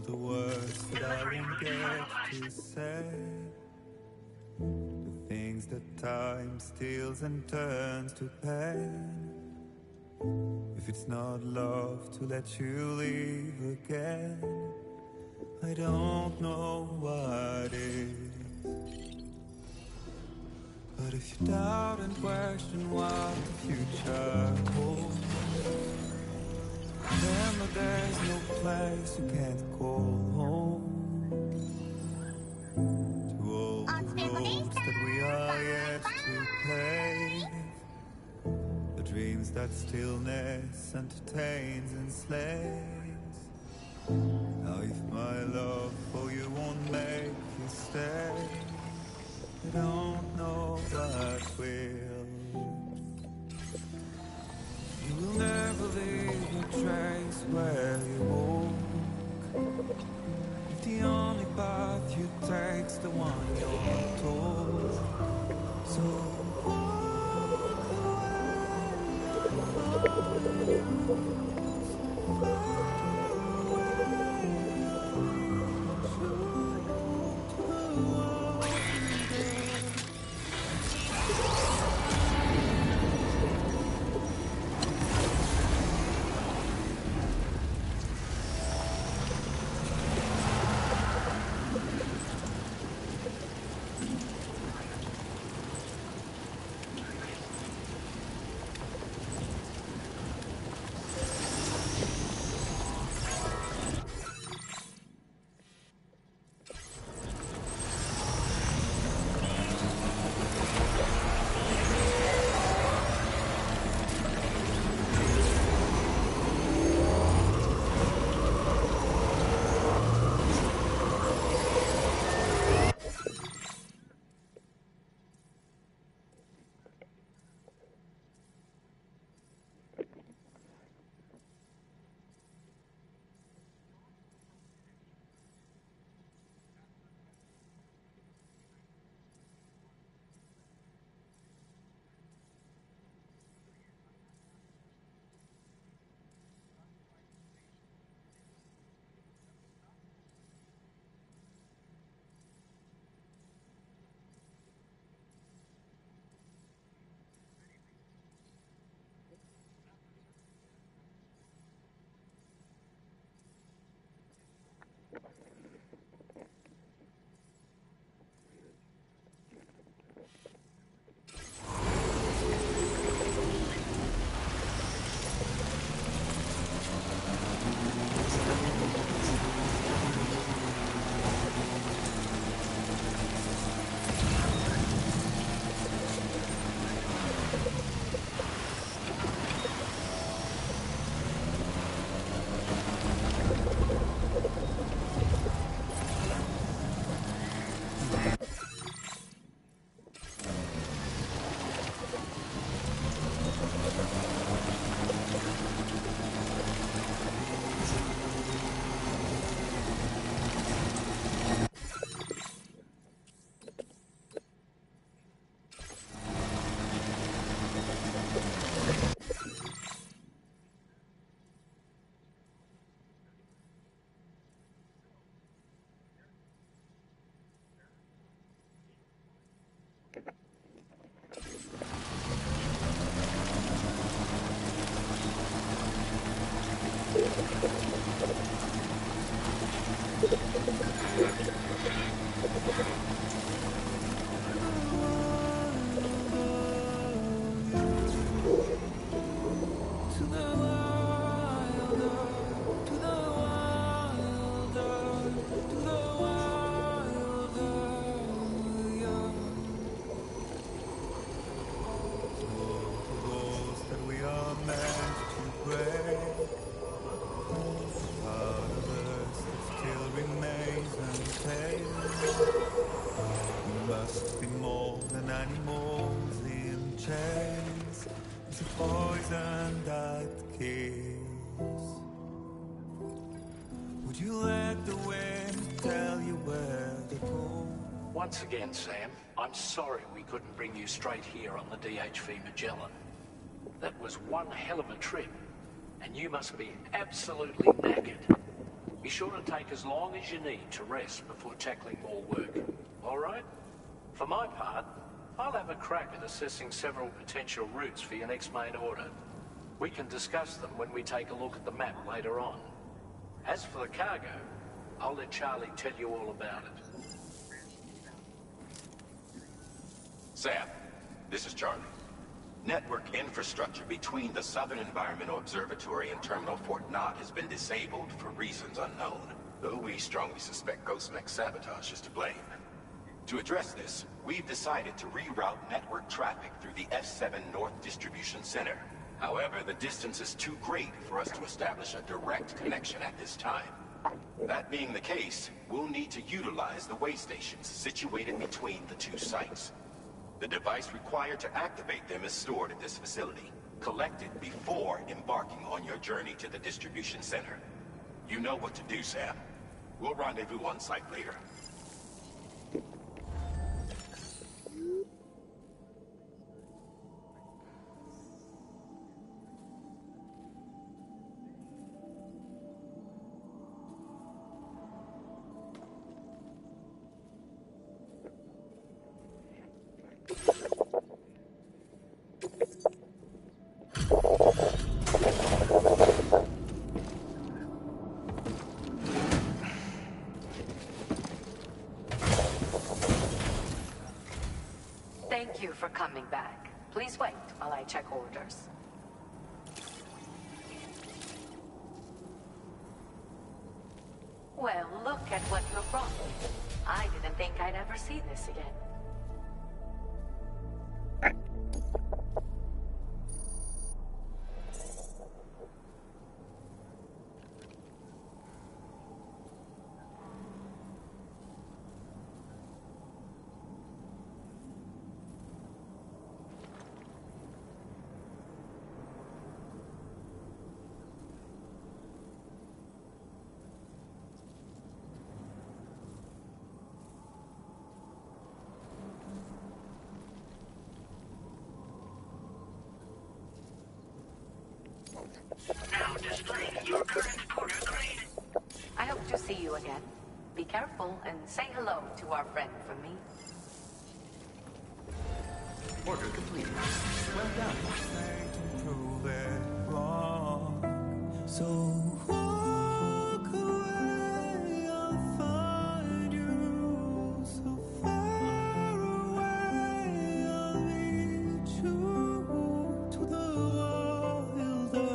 the words that I won't get to say, the things that time steals and turns to pain. If it's not love to let you leave again, I don't know what is. But if you doubt and question what the future holds, remember there's no place you can't call home. To all the roads that we are yet to pave, the dreams that stillness entertains and slays. Now if my love for you won't make you stay, I don't know what will. You will never leave a trace where you walk. If the only path you take's the one you're told, so walk away. Poison that kills. Would you let the wind tell you where to go? Once again, Sam, I'm sorry we couldn't bring you straight here on the DHV Magellan. That was one hell of a trip, and you must be absolutely knackered. Be sure to take as long as you need to rest before tackling more work. All right? For my part, I'll have a crack at assessing several potential routes for your next main order. We can discuss them when we take a look at the map later on. As for the cargo, I'll let Charlie tell you all about it. Sam, this is Charlie. Network infrastructure between the Southern Environmental Observatory and Terminal Fort Knott has been disabled for reasons unknown, though we strongly suspect Ghostmech's sabotage is to blame. To address this, we've decided to reroute network traffic through the F7 North Distribution Center. However, the distance is too great for us to establish a direct connection at this time. That being the case, we'll need to utilize the way stations situated between the two sites. The device required to activate them is stored at this facility, collected before embarking on your journey to the distribution center. You know what to do, Sam. We'll rendezvous on site later. Thank you for coming back. Please wait while I check orders. Well, look at what you brought me. I didn't think I'd ever see this again. Now displaying your current order grade. I hope to see you again. Be careful and say hello to our friend from me. Order complete. Well done. To prove it wrong. So walk away, I'll find you. So far away, I'll lead you to the wilder,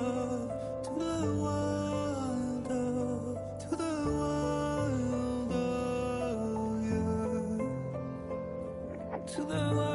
to the wilder, to the wilder, yeah. To the wilder.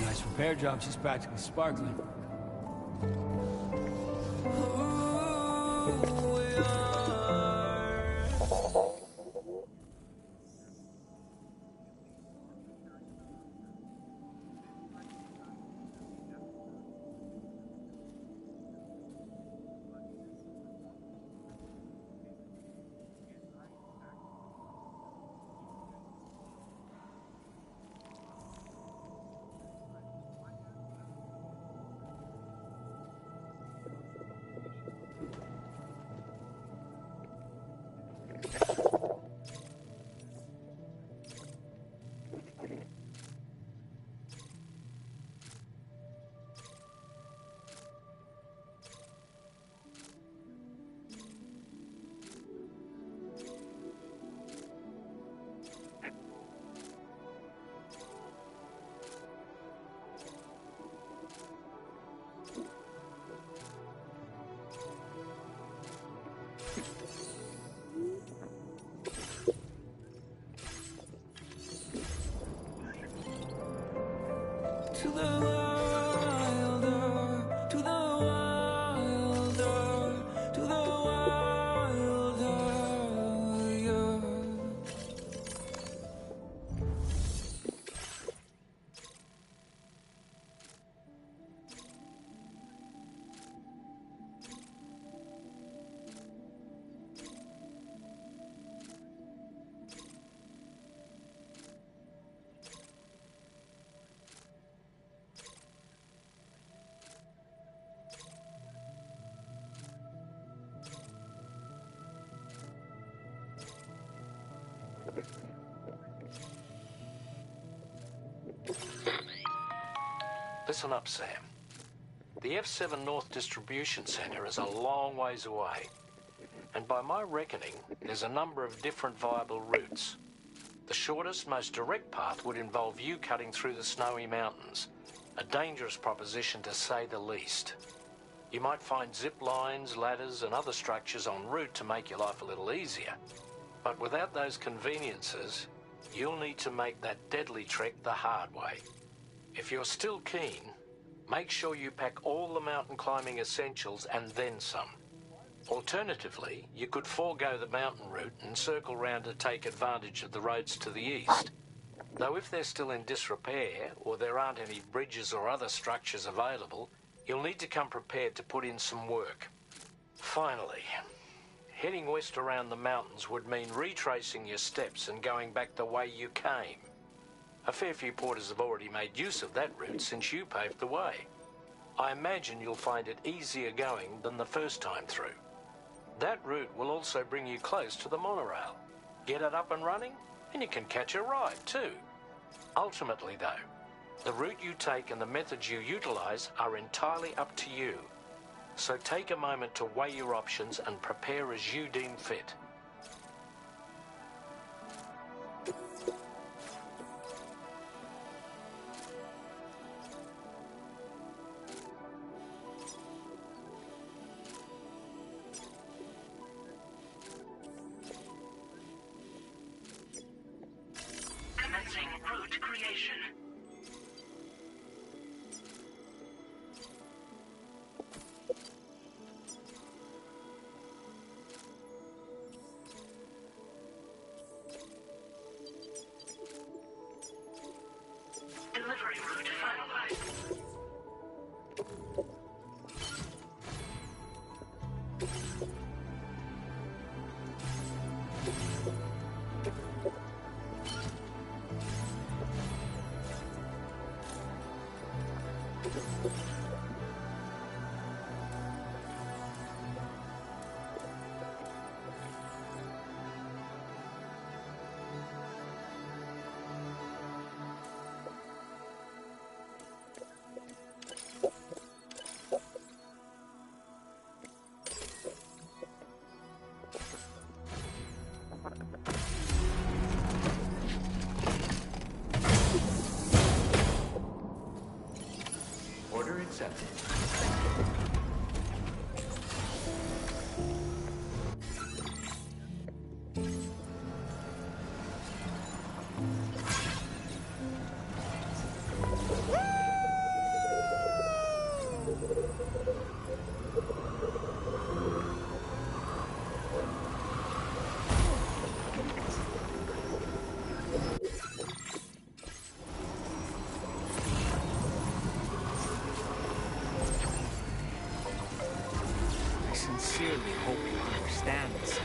Nice repair job. She's practically sparkling. to the wilder, to the wilder, to the wilder, yeah. Listen up, Sam. The F7 North Distribution Centre is a long ways away. And by my reckoning, there's a number of different viable routes. The shortest, most direct path would involve you cutting through the snowy mountains. A dangerous proposition, to say the least. You might find zip lines, ladders, and other structures en route to make your life a little easier. But without those conveniences, you'll need to make that deadly trek the hard way. If you're still keen, make sure you pack all the mountain climbing essentials and then some. Alternatively, you could forego the mountain route and circle round to take advantage of the roads to the east. Though if they're still in disrepair, or there aren't any bridges or other structures available, you'll need to come prepared to put in some work. Finally, heading west around the mountains would mean retracing your steps and going back the way you came. A fair few porters have already made use of that route since you paved the way. I imagine you'll find it easier going than the first time through. That route will also bring you close to the monorail. Get it up and running, and you can catch a ride too. Ultimately though, the route you take and the methods you utilise are entirely up to you. So take a moment to weigh your options and prepare as you deem fit. Commencing route creation. Delivery route finalized. Order accepted. I sincerely hope you understand this.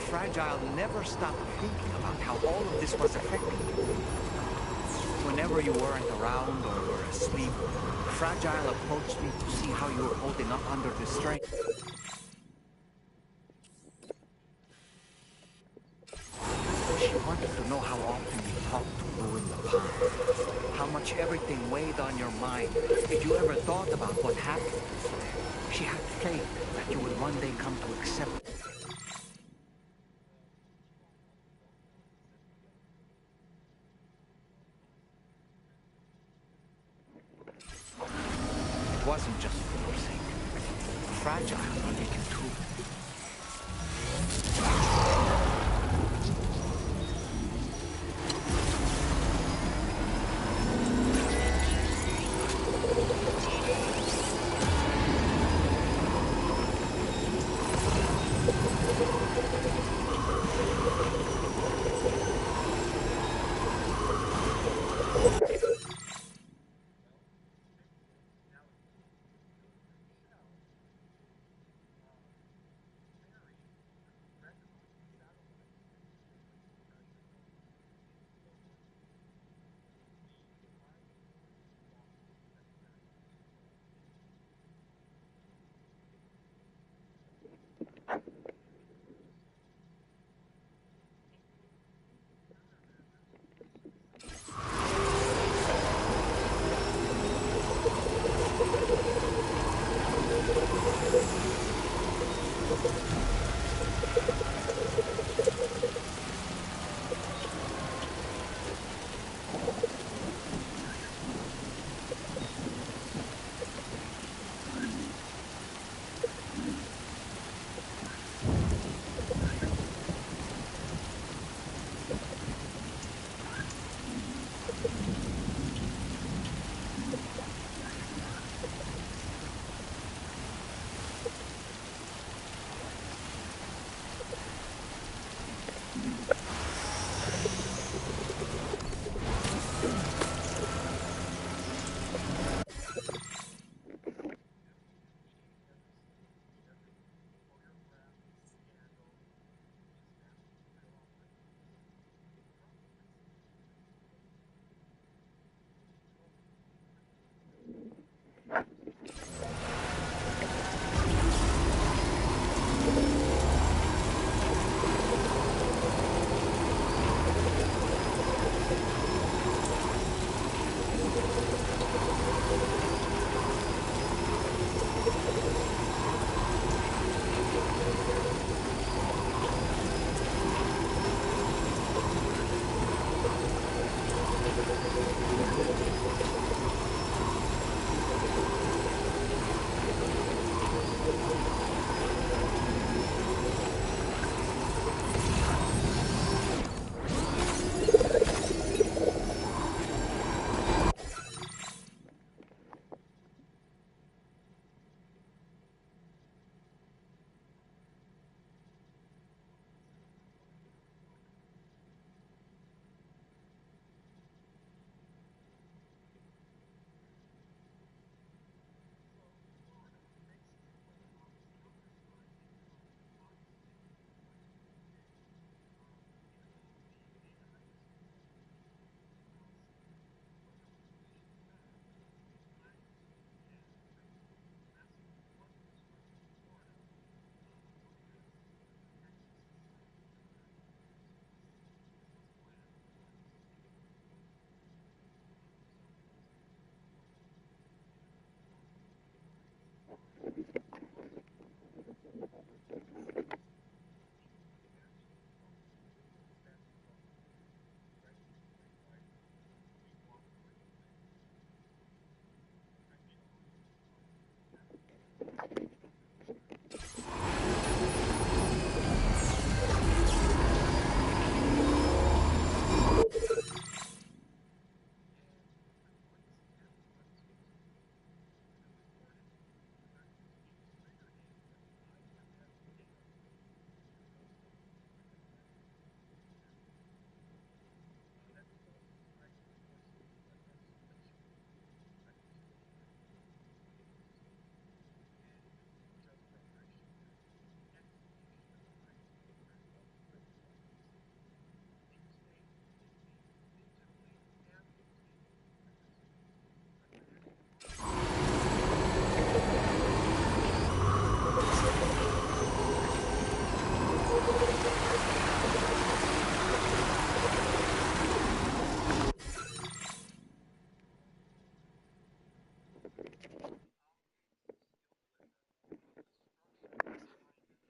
Fragile never stopped thinking about how all of this was affecting you. Whenever you weren't around or were asleep, Fragile approached me to see how you were holding up under the strain. She wanted to know how often you talked to ruin the pond, how much everything weighed on your mind. If you ever thought about what happened, she had faith that you would one day come to accept it. It wasn't just for your sake. Fragile needed you too.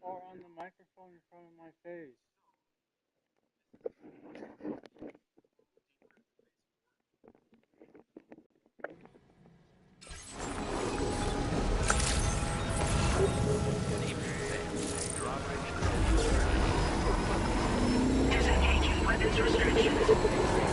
Or on the microphone in front of my face. Disengaging weapons restrictions.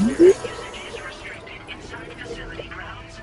Usage is restricted inside facility grounds.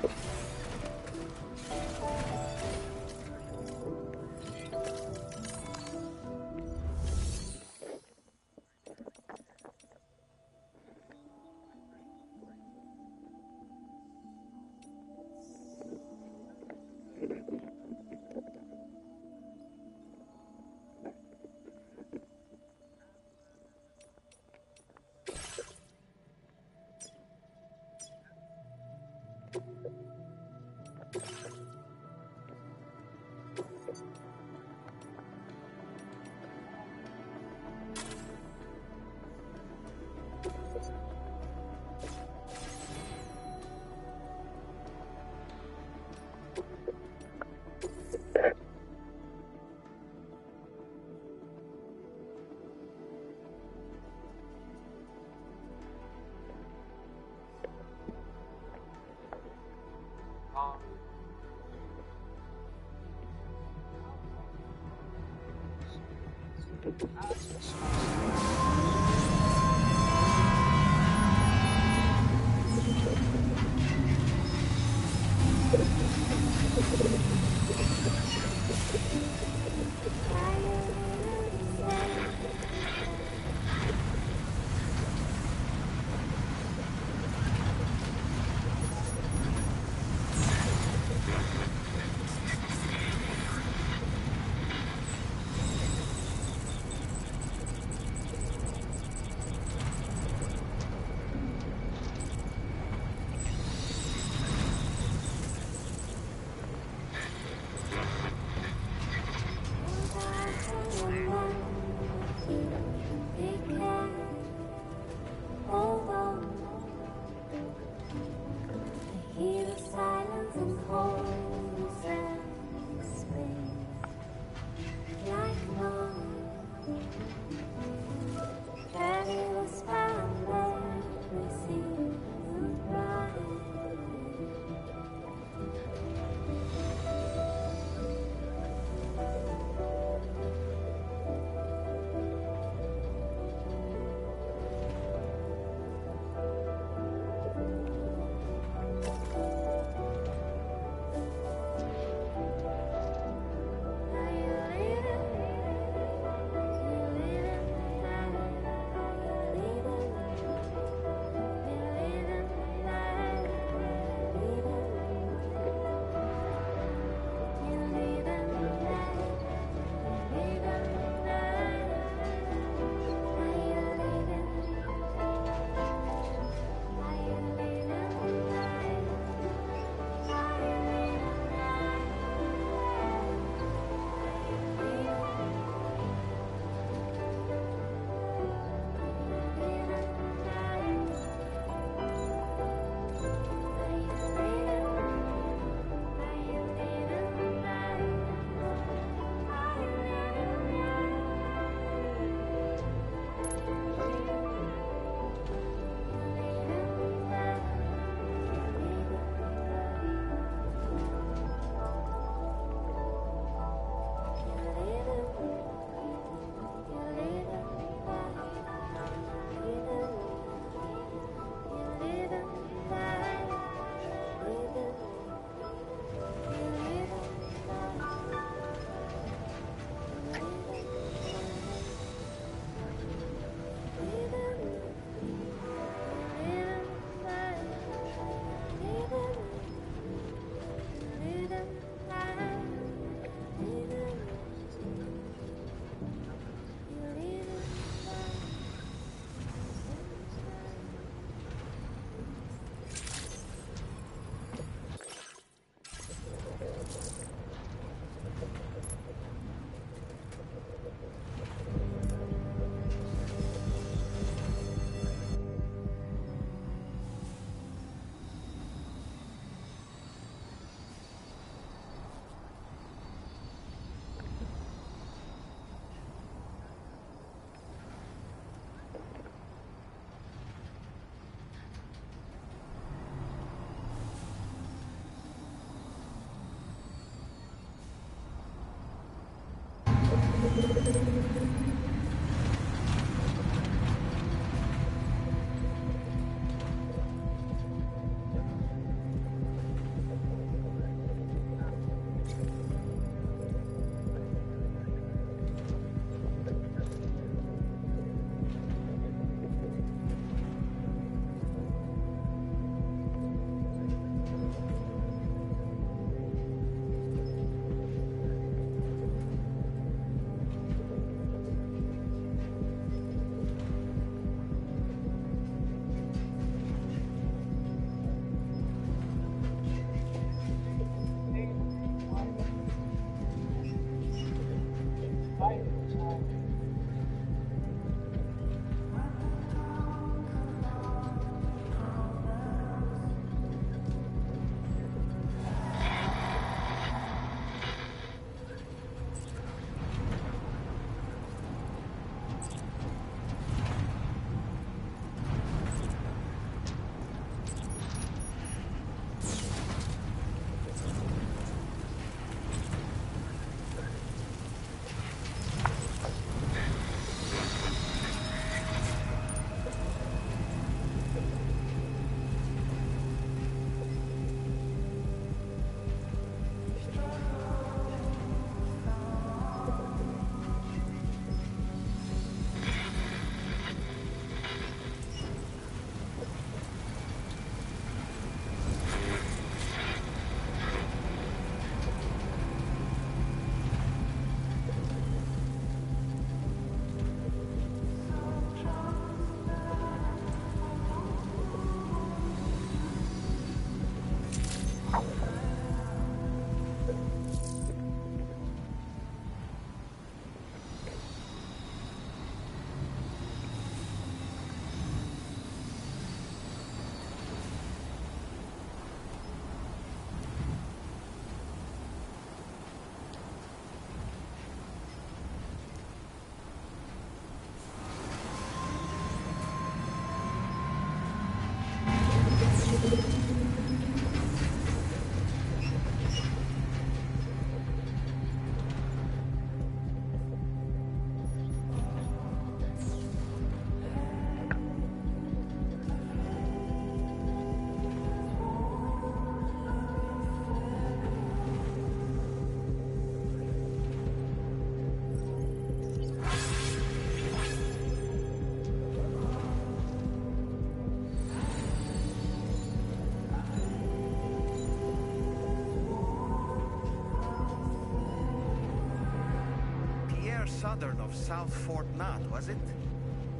Southern of South Fort Knot, was it?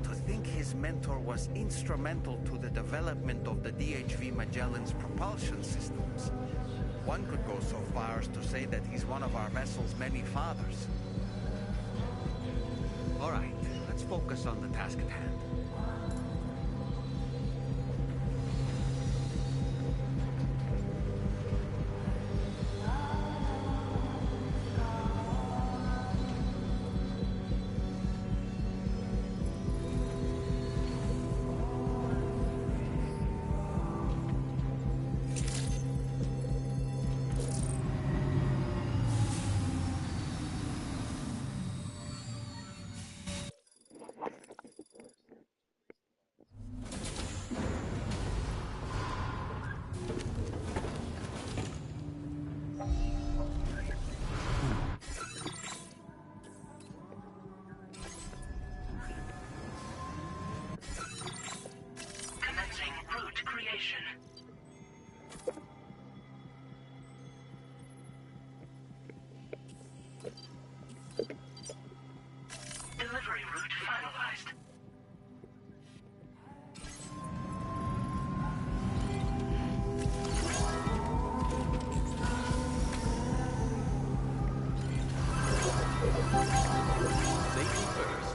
To think his mentor was instrumental to the development of the DHV Magellan's propulsion systems. One could go so far as to say that he's one of our vessel's many fathers. All right, let's focus on the task at hand. Commencing route creation. Delivery route finalized. Safety first.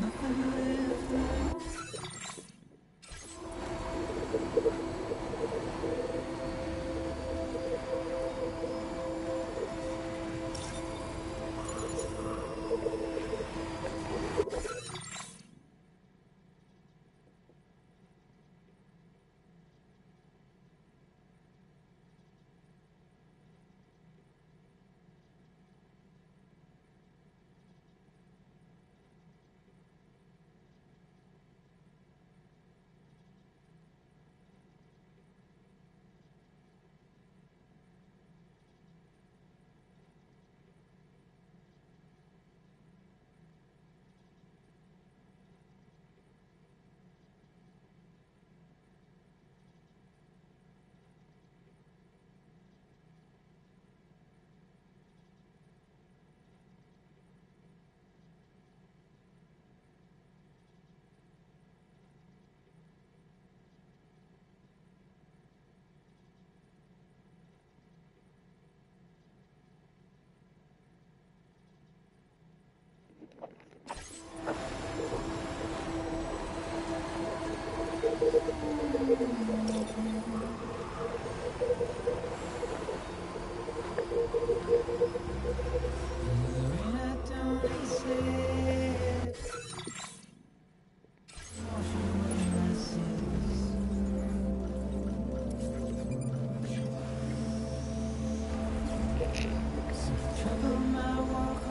Nothing left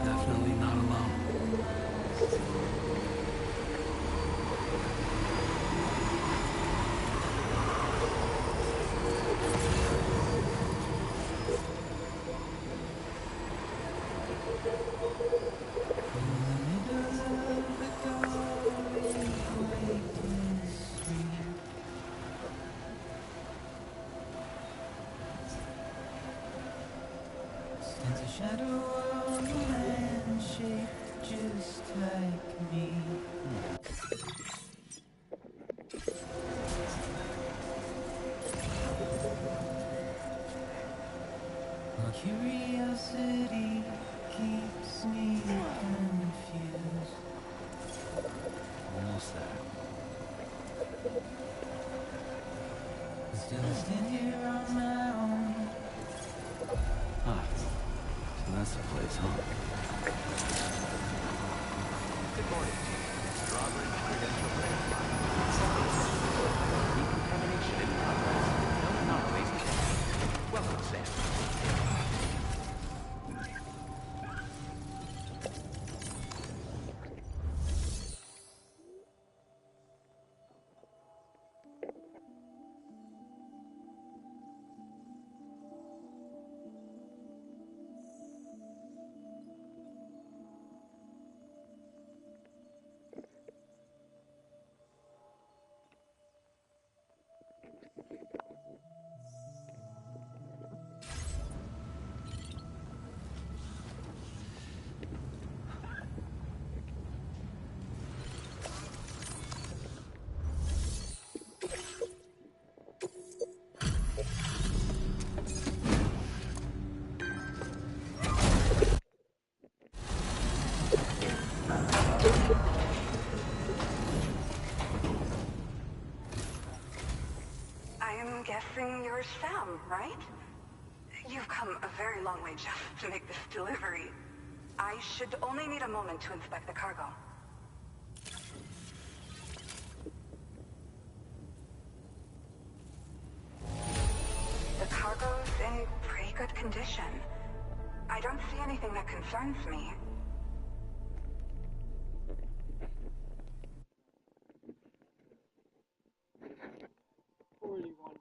Definitely not alone. Stands a shadow of a man shaped just like me. My curiosity keeps me confused. Almost there. Still I stand here on my own. Ah, so that's the place, huh? Good morning. Drawbridge credential verified. Decontamination in progress. No anomalies detected. Welcome, Sam. I'm guessing you're Sam, right? You've come a very long way just to make this delivery. I should only need a moment to inspect the cargo. The cargo's in pretty good condition. I don't see anything that concerns me. 41%.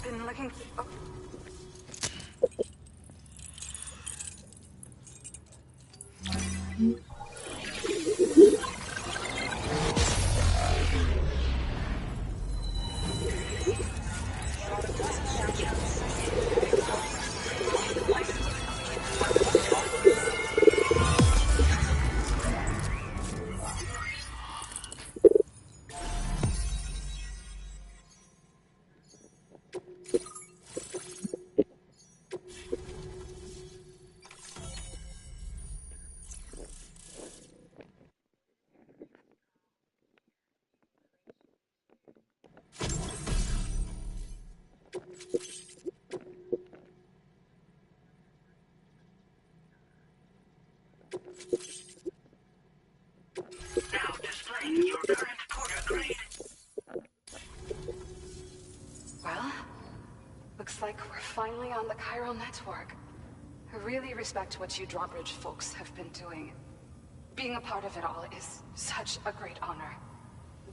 been looking... Oh. Now displaying your current porter grade. Well, looks like we're finally on the chiral network. I really respect what you drawbridge folks have been doing. Being a part of it all is such a great honor.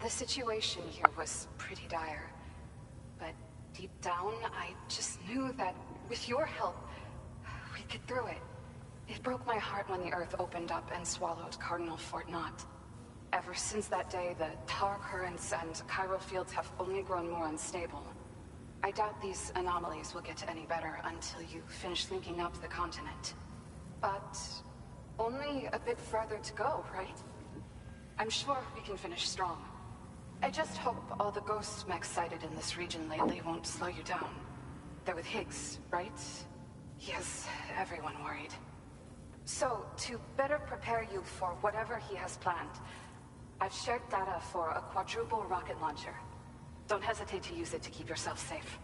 The situation here was pretty dire, but deep down, I just knew that with your help, we'd get through it. It broke my heart when the Earth opened up and swallowed Cardinal Fort Knott. Ever since that day, the tar currents and chiral fields have only grown more unstable. I doubt these anomalies will get any better until you finish linking up the continent. But only a bit further to go, right? I'm sure we can finish strong. I just hope all the ghost mechs sighted in this region lately won't slow you down. They're with Higgs, right? He has everyone worried. So, to better prepare you for whatever he has planned, I've shared data for a quadruple rocket launcher. Don't hesitate to use it to keep yourself safe.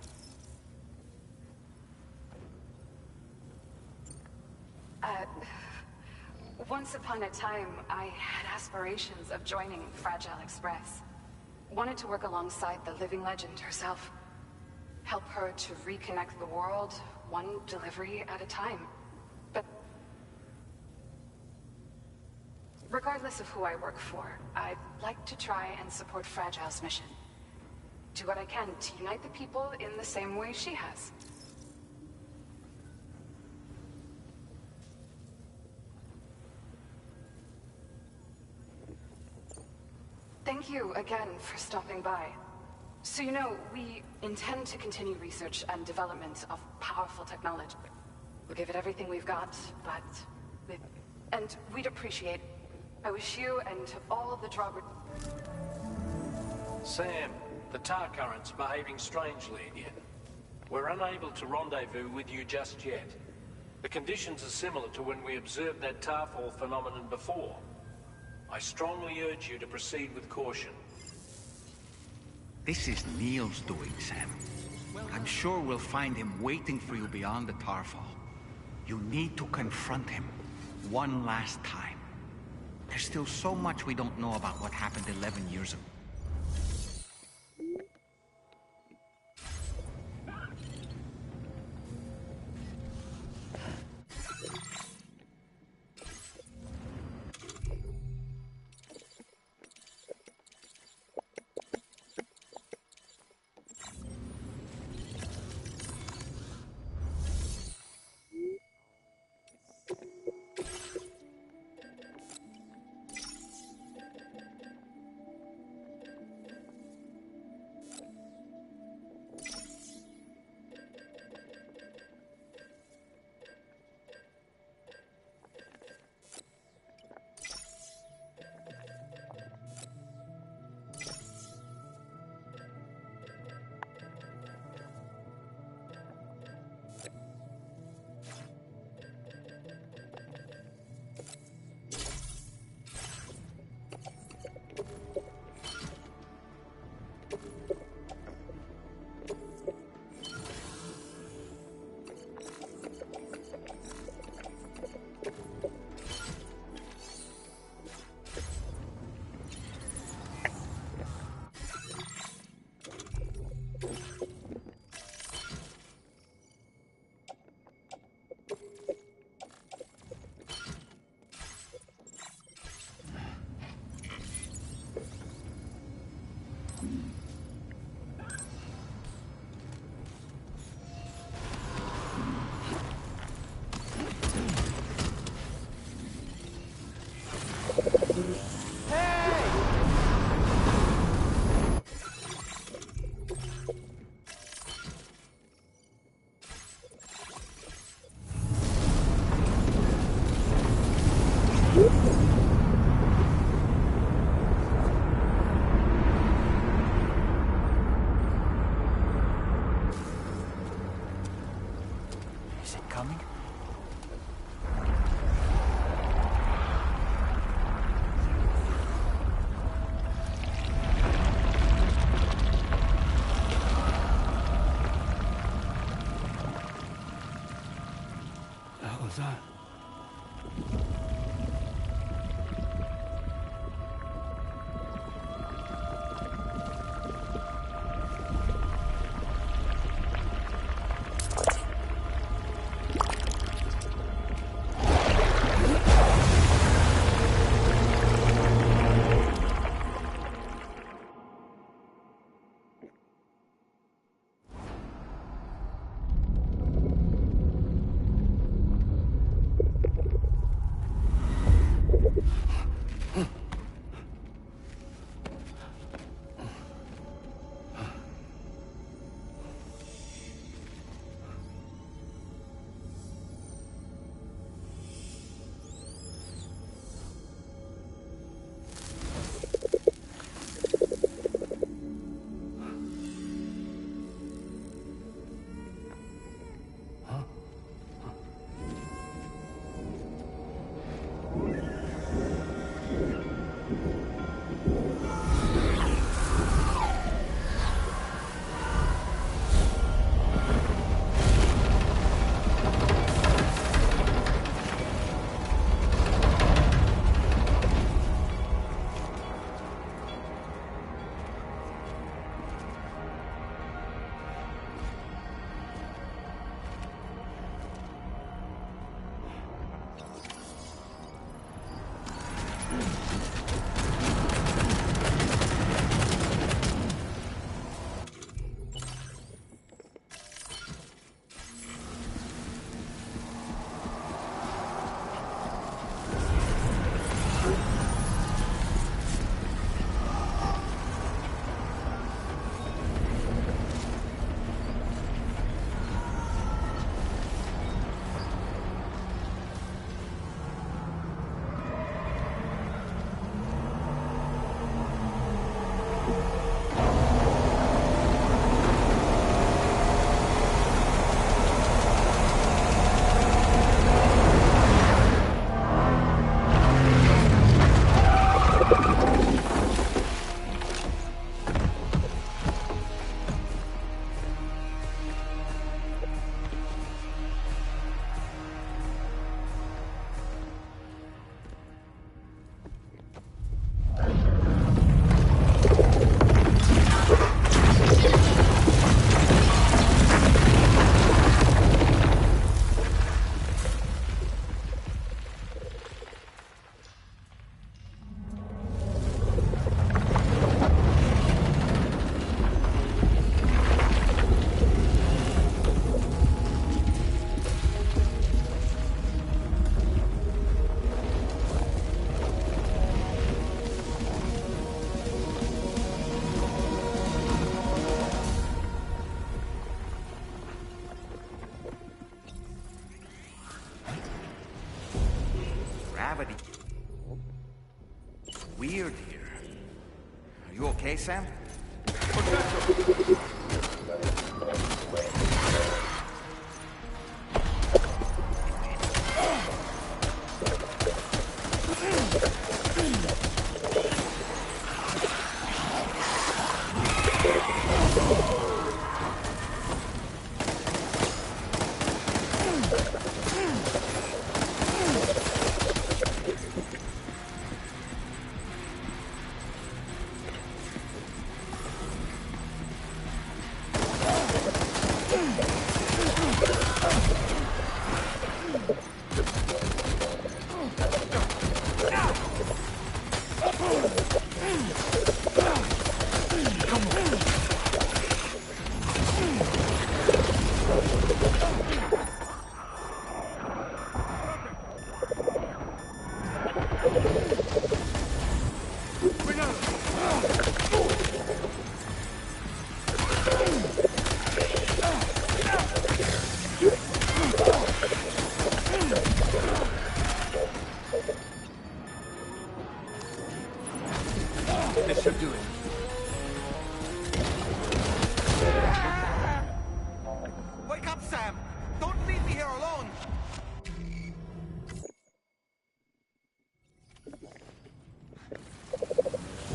Once upon a time, I had aspirations of joining Fragile Express. Wanted to work alongside the living legend herself. Help her to reconnect the world, one delivery at a time. But regardless of who I work for, I'd like to try and support Fragile's mission. Do what I can to unite the people in the same way she has. Thank you again for stopping by. So you know, we intend to continue research and development of powerful technology. We'll give it everything we've got, and we'd appreciate... I wish you and all the drawbridge... Sam, the tar current's behaving strangely again. We're unable to rendezvous with you just yet. The conditions are similar to when we observed that tar fall phenomenon before. I strongly urge you to proceed with caution. This is Neil's doing, Sam. I'm sure we'll find him waiting for you beyond the tarfall. You need to confront him one last time. There's still so much we don't know about what happened 11 years ago. was that? Gravity. Weird here. Are you okay, Sam? This should do it. Wake up, Sam! Don't leave me here alone!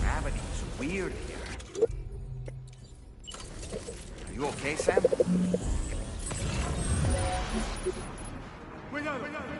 Gravity's weird here. Are you okay, Sam? Wait up!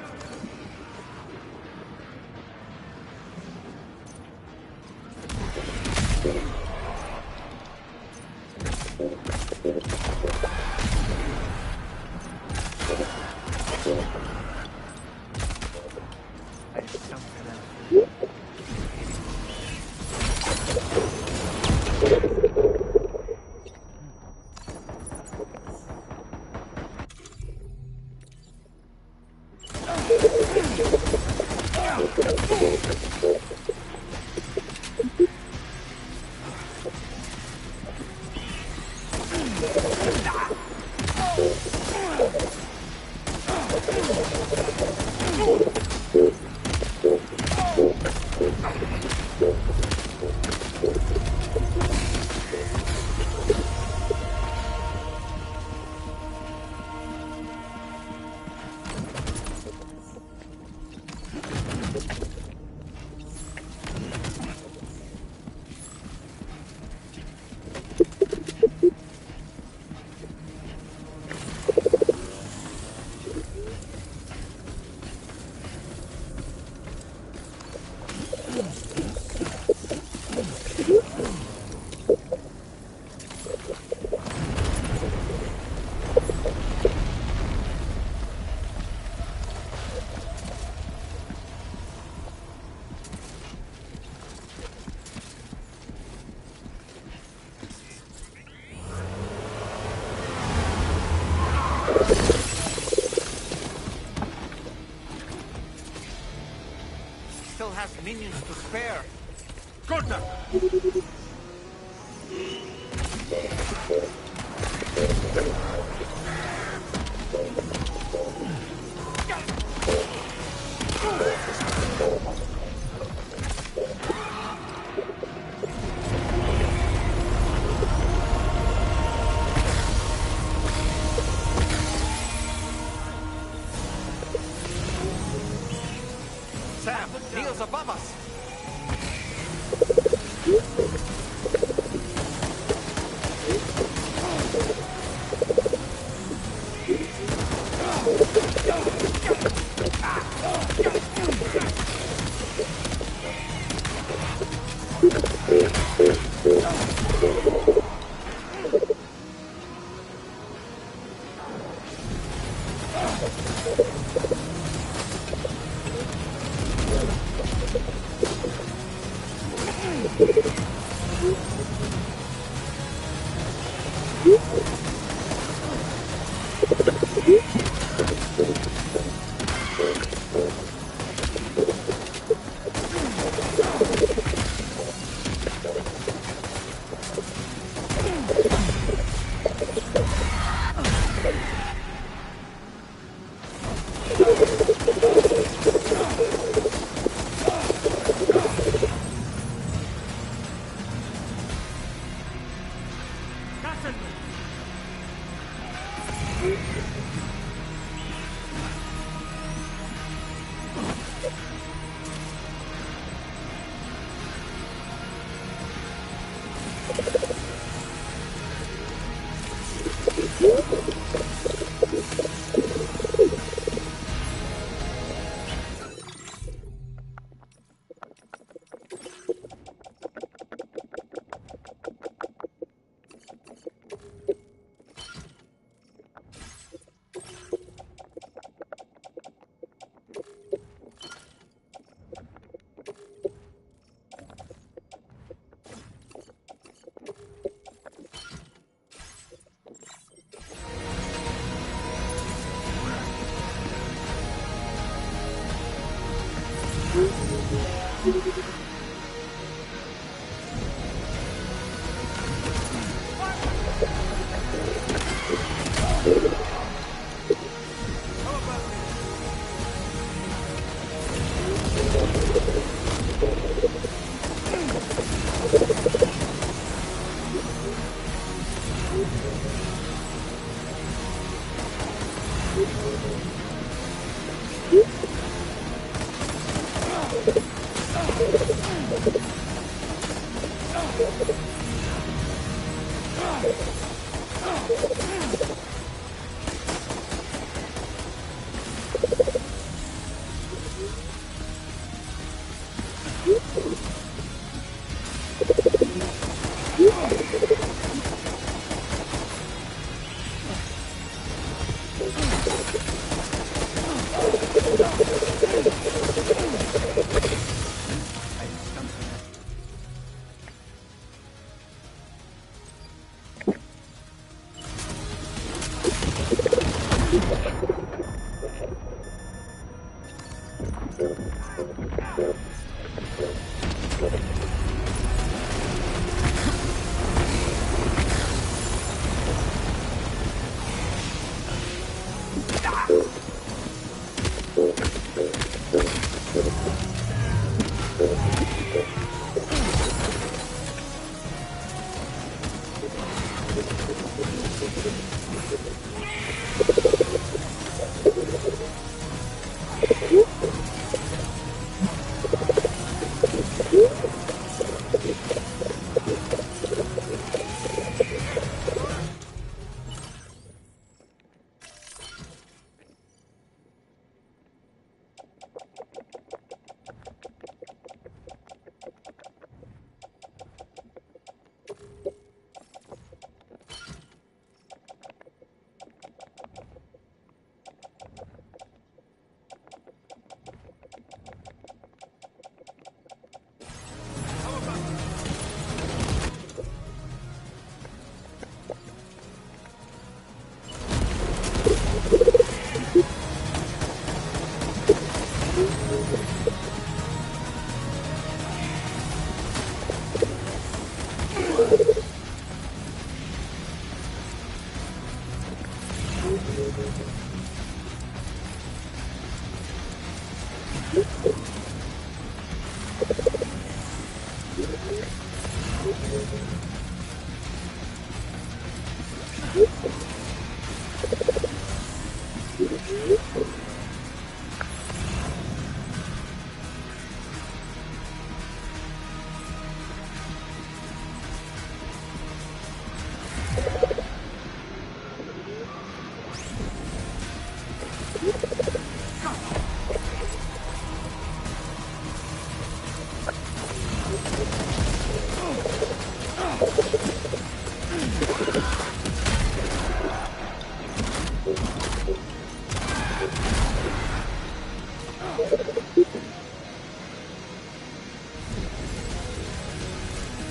Still has minions to spare. Corta! Sam, Neil's above us.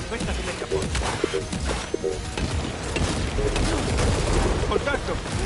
Questa si mette a posto. Contatto!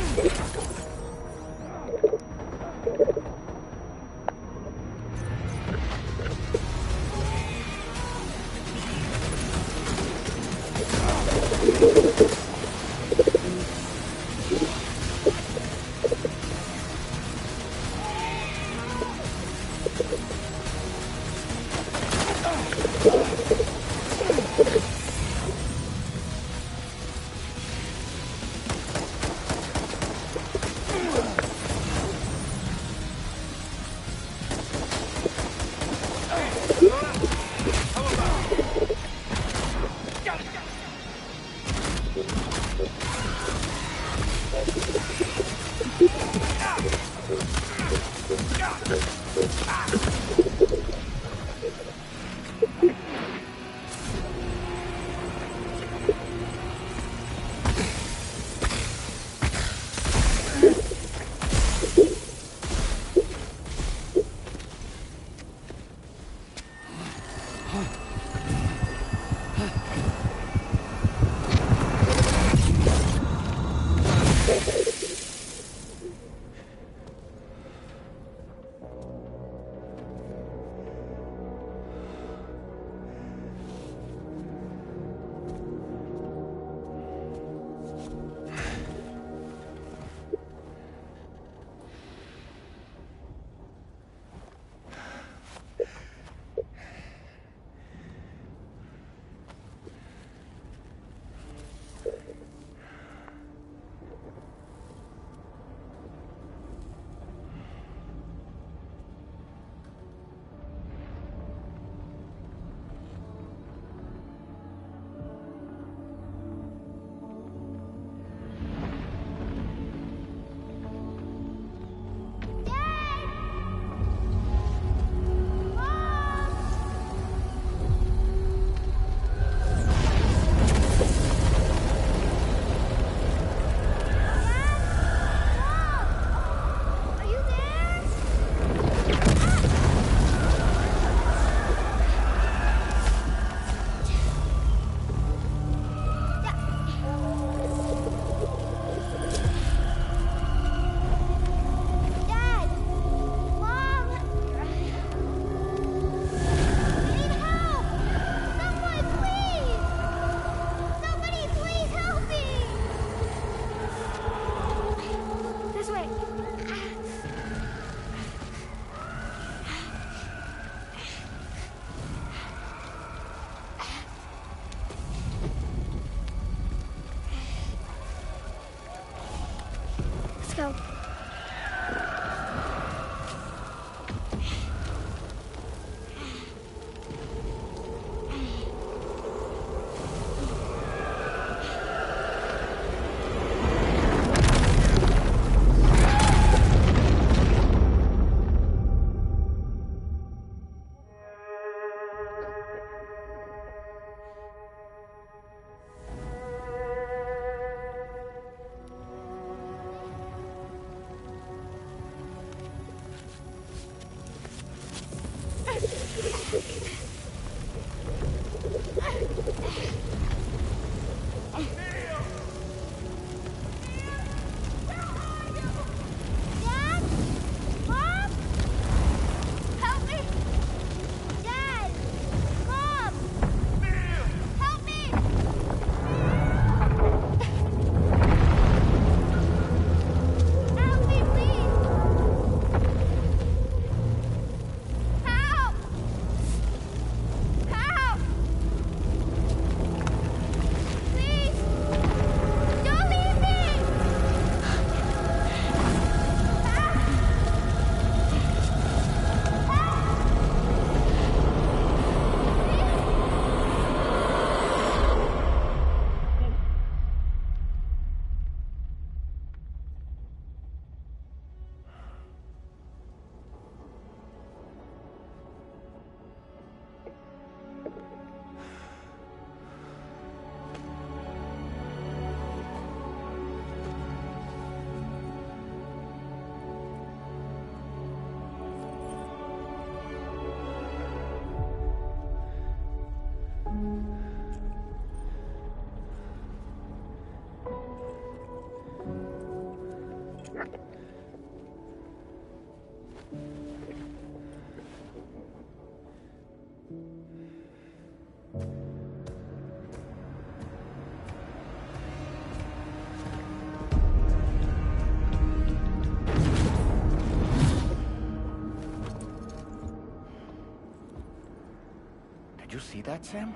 you see that, Sam?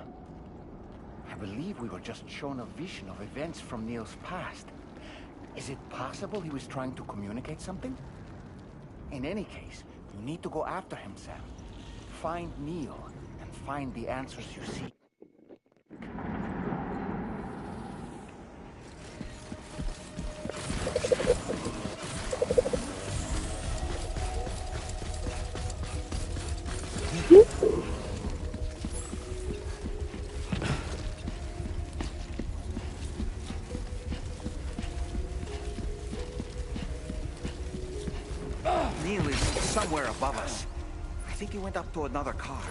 I believe we were just shown a vision of events from Neil's past. Is it possible he was trying to communicate something? In any case, you need to go after him, Sam. Find Neil, and find the answers you seek. Neil is somewhere above us. I think he went up to another car.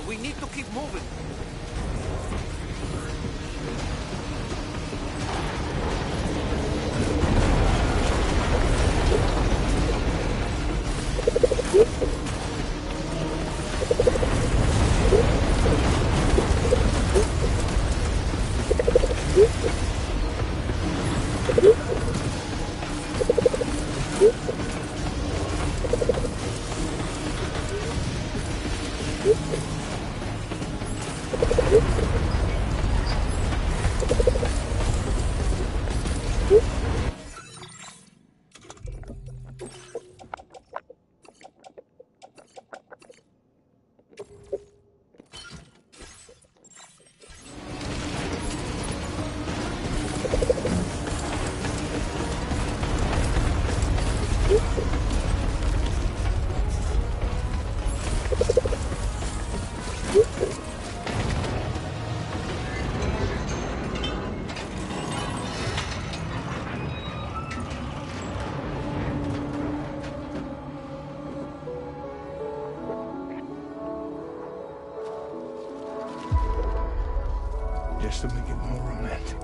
We need to keep moving. just to make it more romantic.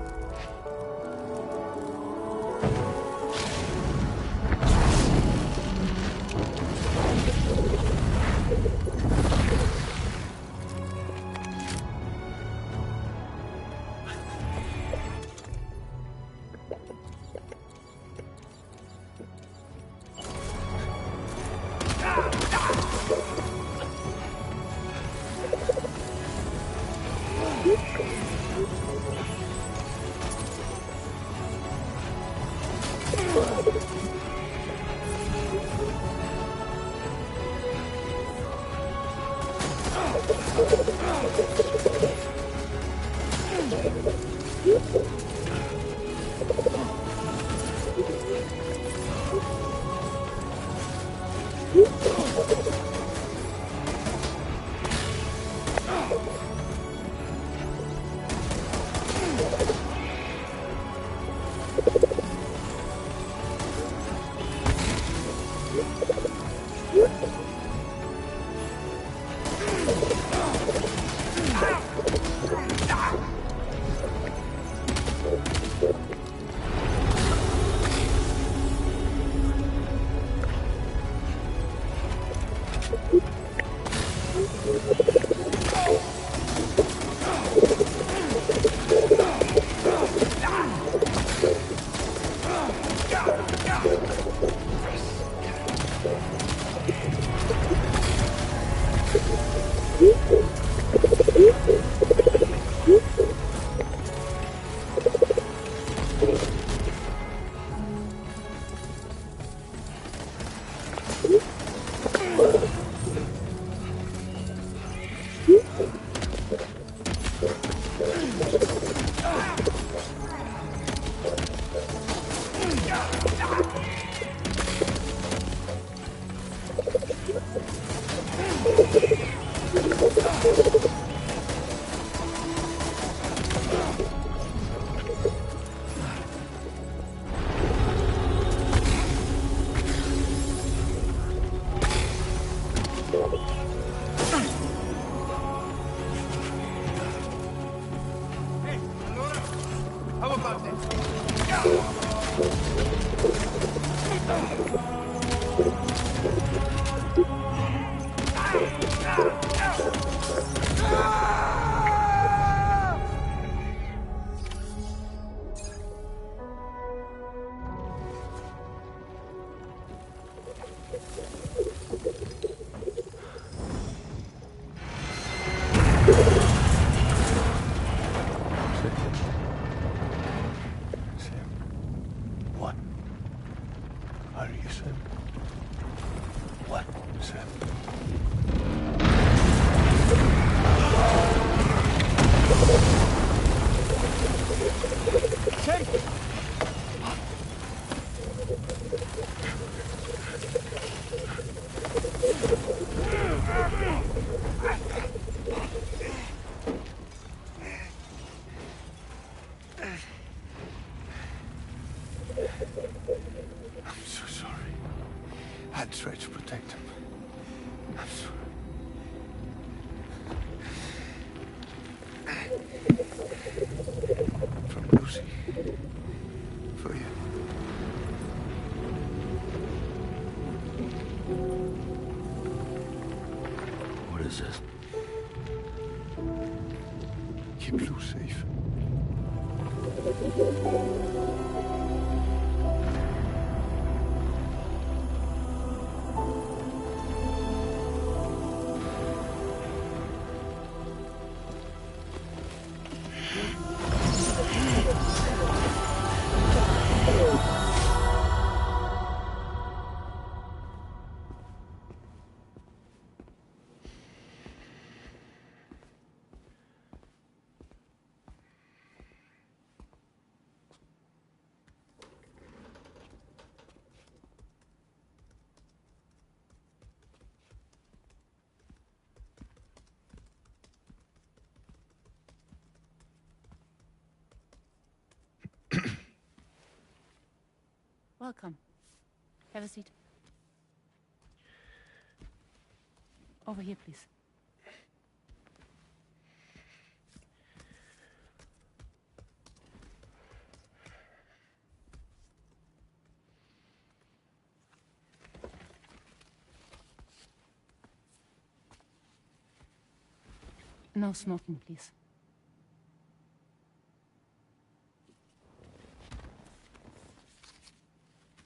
I'd try to protect him. I'm sorry. From Lucy. For you. What is this? Keep Lou safe. Welcome. Have a seat. Over here, please. No smoking, please.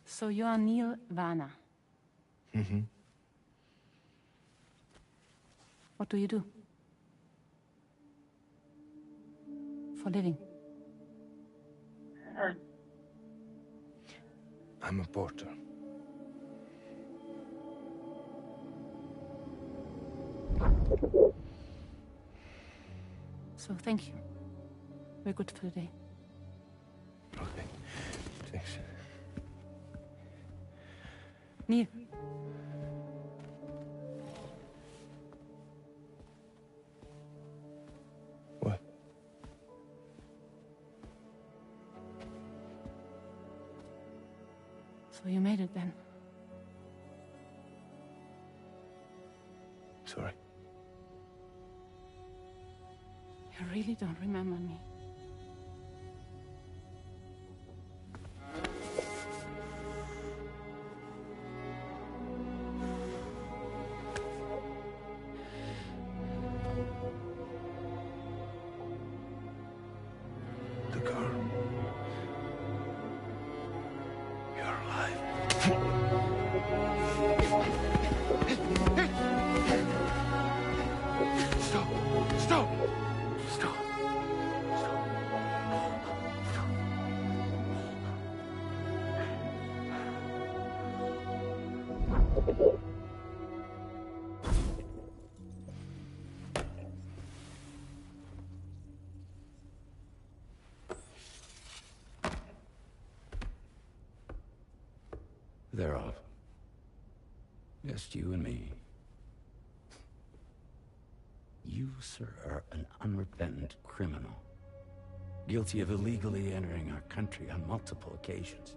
So you are Neil Varner. Mm-hmm. What do you do? For a living? I'm a porter. So thank you. We're good for the day. Okay. Thanks. Neil. What? So you made it then? Sorry. You really don't remember me. The girl. You're alive. Stop! Stop! Stop! They're off. Just you and me. You, sir, are an unrepentant criminal. Guilty of illegally entering our country on multiple occasions.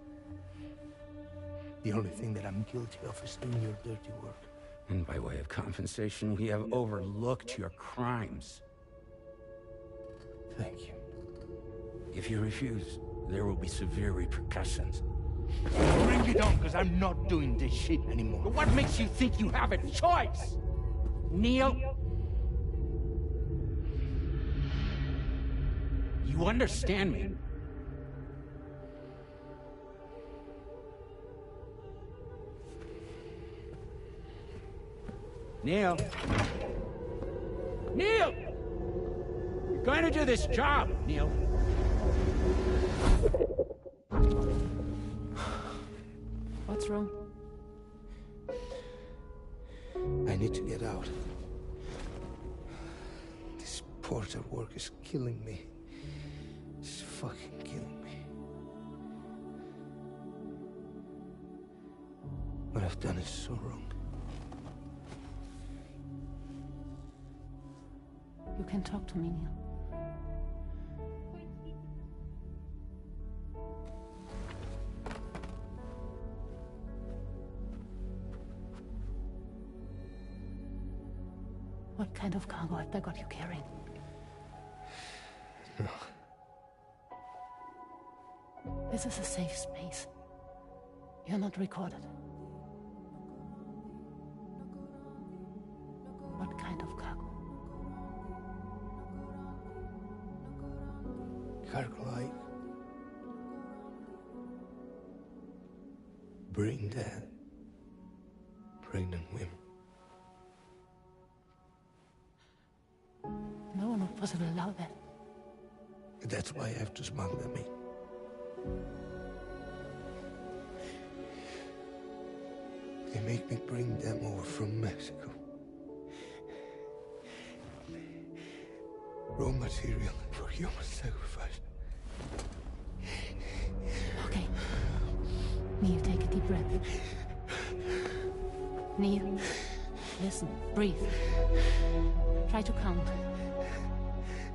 The only thing that I'm guilty of is doing your dirty work. And by way of compensation, we have overlooked your crimes. Thank you. If you refuse, there will be severe repercussions. Bring it on, because I'm not doing this shit anymore. But what makes you think you have a choice? Neil? You understand me? Neil? Neil! You're going to do this job, Neil. What's wrong? I need to get out. This porter work is killing me. It's fucking killing me. What I've done is so wrong. You can talk to me, Neil. What kind of cargo have they got you carrying? No. This is a safe space. You're not recorded. What kind of cargo? Cargo like brain dead, pregnant women. No one would possibly allow that. That's why I have to smuggle them in. They make me bring them over from Mexico. Raw material for human sacrifice. Okay. Neil, take a deep breath. Neil, listen, breathe. Try to count.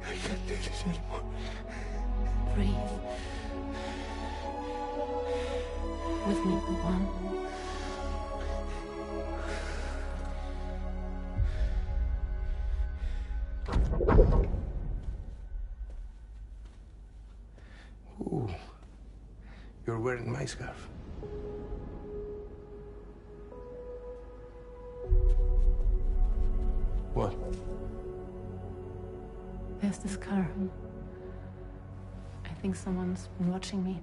I can't do this anymore. Breathe. With me. 1. Ooh, you're wearing my scarf. What? There's this car. I think someone's been watching me.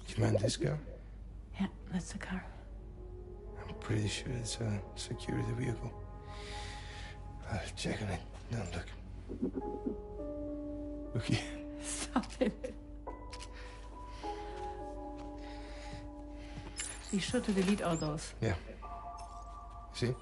Do you mind this car? Yeah, that's the car. I'm pretty sure it's a security vehicle. I'll check on it. Now look. Look here. Stop it. Be sure to delete all those. Yeah. See?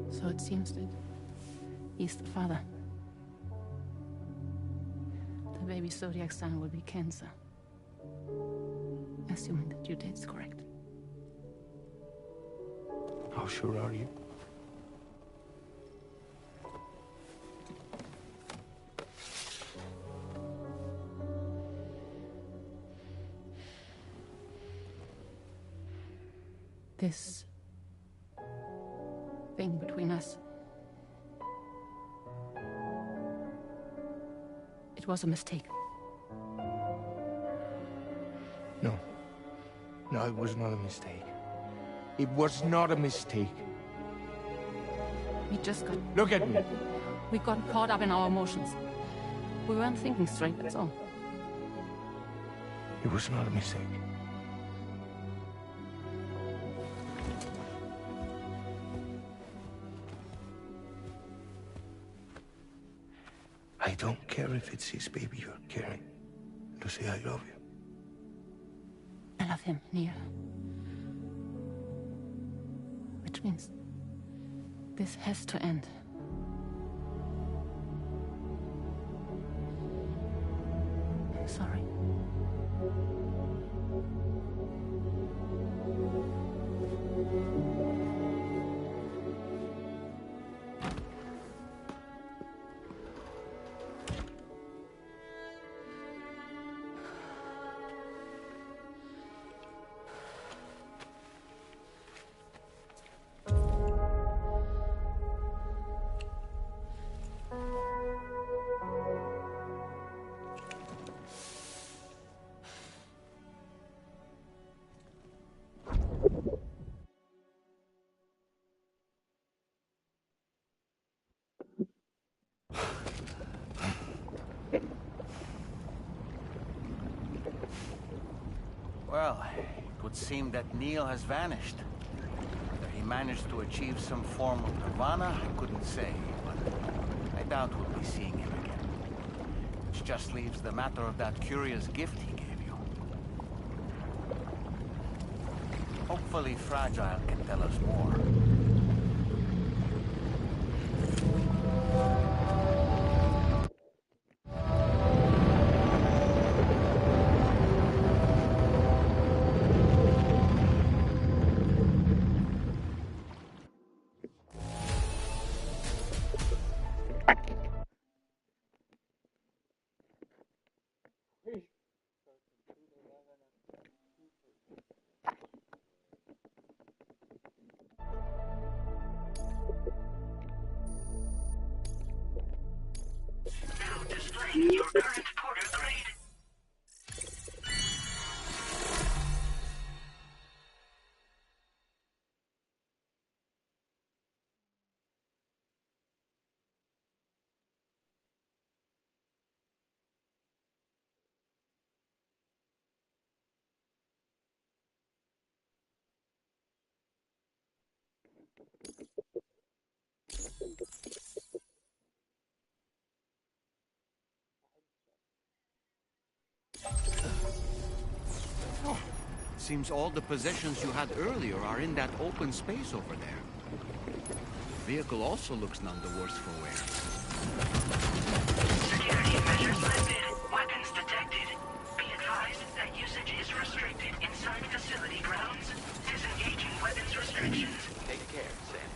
So it seems that he's the father. The baby's zodiac sign will be Cancer. Assuming the due date is correct. How sure are you? This thing between us. It was a mistake. No. No, it was not a mistake. It was not a mistake. We just got... Look at me. We got caught up in our emotions. We weren't thinking straight, that's all. It was not a mistake. I don't care if it's his baby you're carrying. Lucy, I love you. I love him, Neil. Which means this has to end. I'm sorry. Well, it would seem that Neil has vanished. Whether he managed to achieve some form of nirvana, I couldn't say, but I doubt we'll be seeing him again. Which just leaves the matter of that curious gift he gave you. Hopefully Fragile can tell us more. Now displaying your current porter grade. Seems all the possessions you had earlier are in that open space over there. The vehicle also looks none the worse for wear. Security measures lifted. Weapons detected. Be advised that usage is restricted inside facility grounds. Disengaging weapons restrictions. Take care, Sam.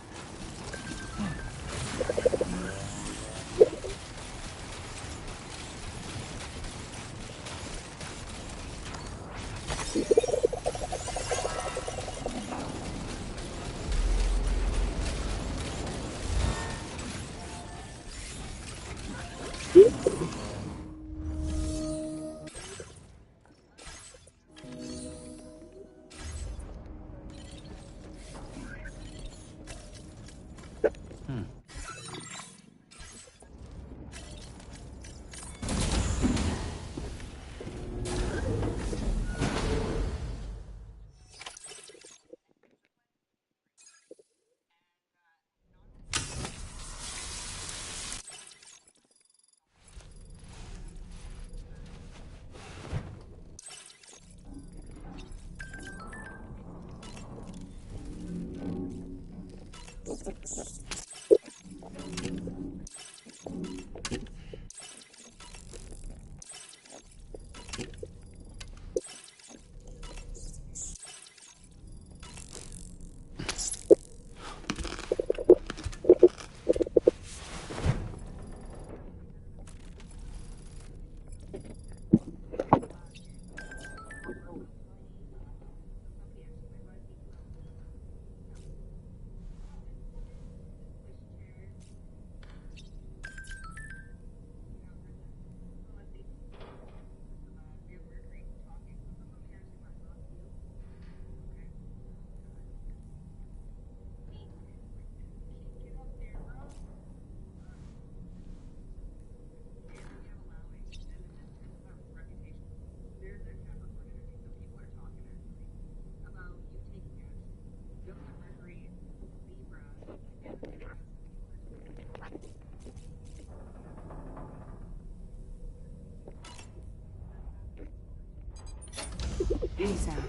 Hey, Sam.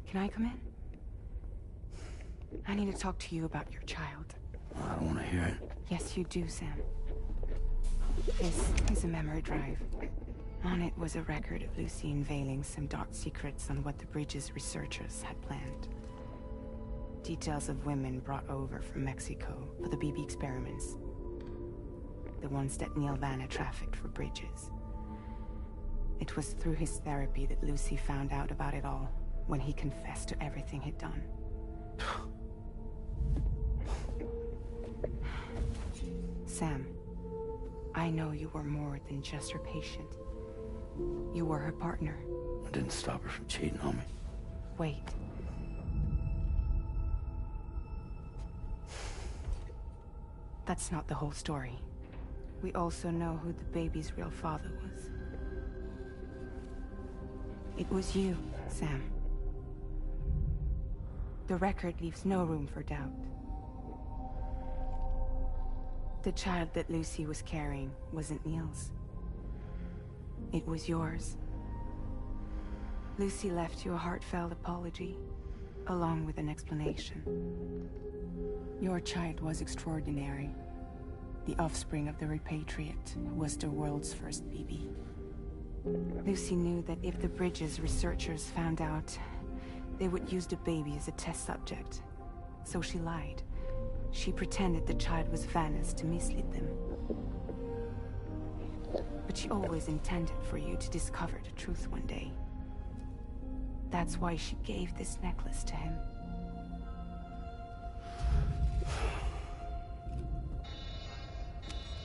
Can I come in? I need to talk to you about your child. I don't want to hear it. Yes, you do, Sam. This is a memory drive. On it was a record of Lucy unveiling some dark secrets on what the Bridges researchers had planned. Details of women brought over from Mexico for the BB experiments. The ones that Neil Vanna trafficked for Bridges. It was through his therapy that Lucy found out about it all, when he confessed to everything he'd done. Sam, I know you were more than just her patient. You were her partner. I didn't stop her from cheating on me. Wait. That's not the whole story. We also know who the baby's real father was. It was you, Sam. The record leaves no room for doubt. The child that Lucy was carrying wasn't Neil's. It was yours. Lucy left you a heartfelt apology, along with an explanation. Your child was extraordinary. The offspring of the repatriate who was the world's first BB. Lucy knew that if the Bridges researchers found out, they would use the baby as a test subject. So she lied. She pretended the child was Vanna's to mislead them. But she always intended for you to discover the truth one day. That's why she gave this necklace to him.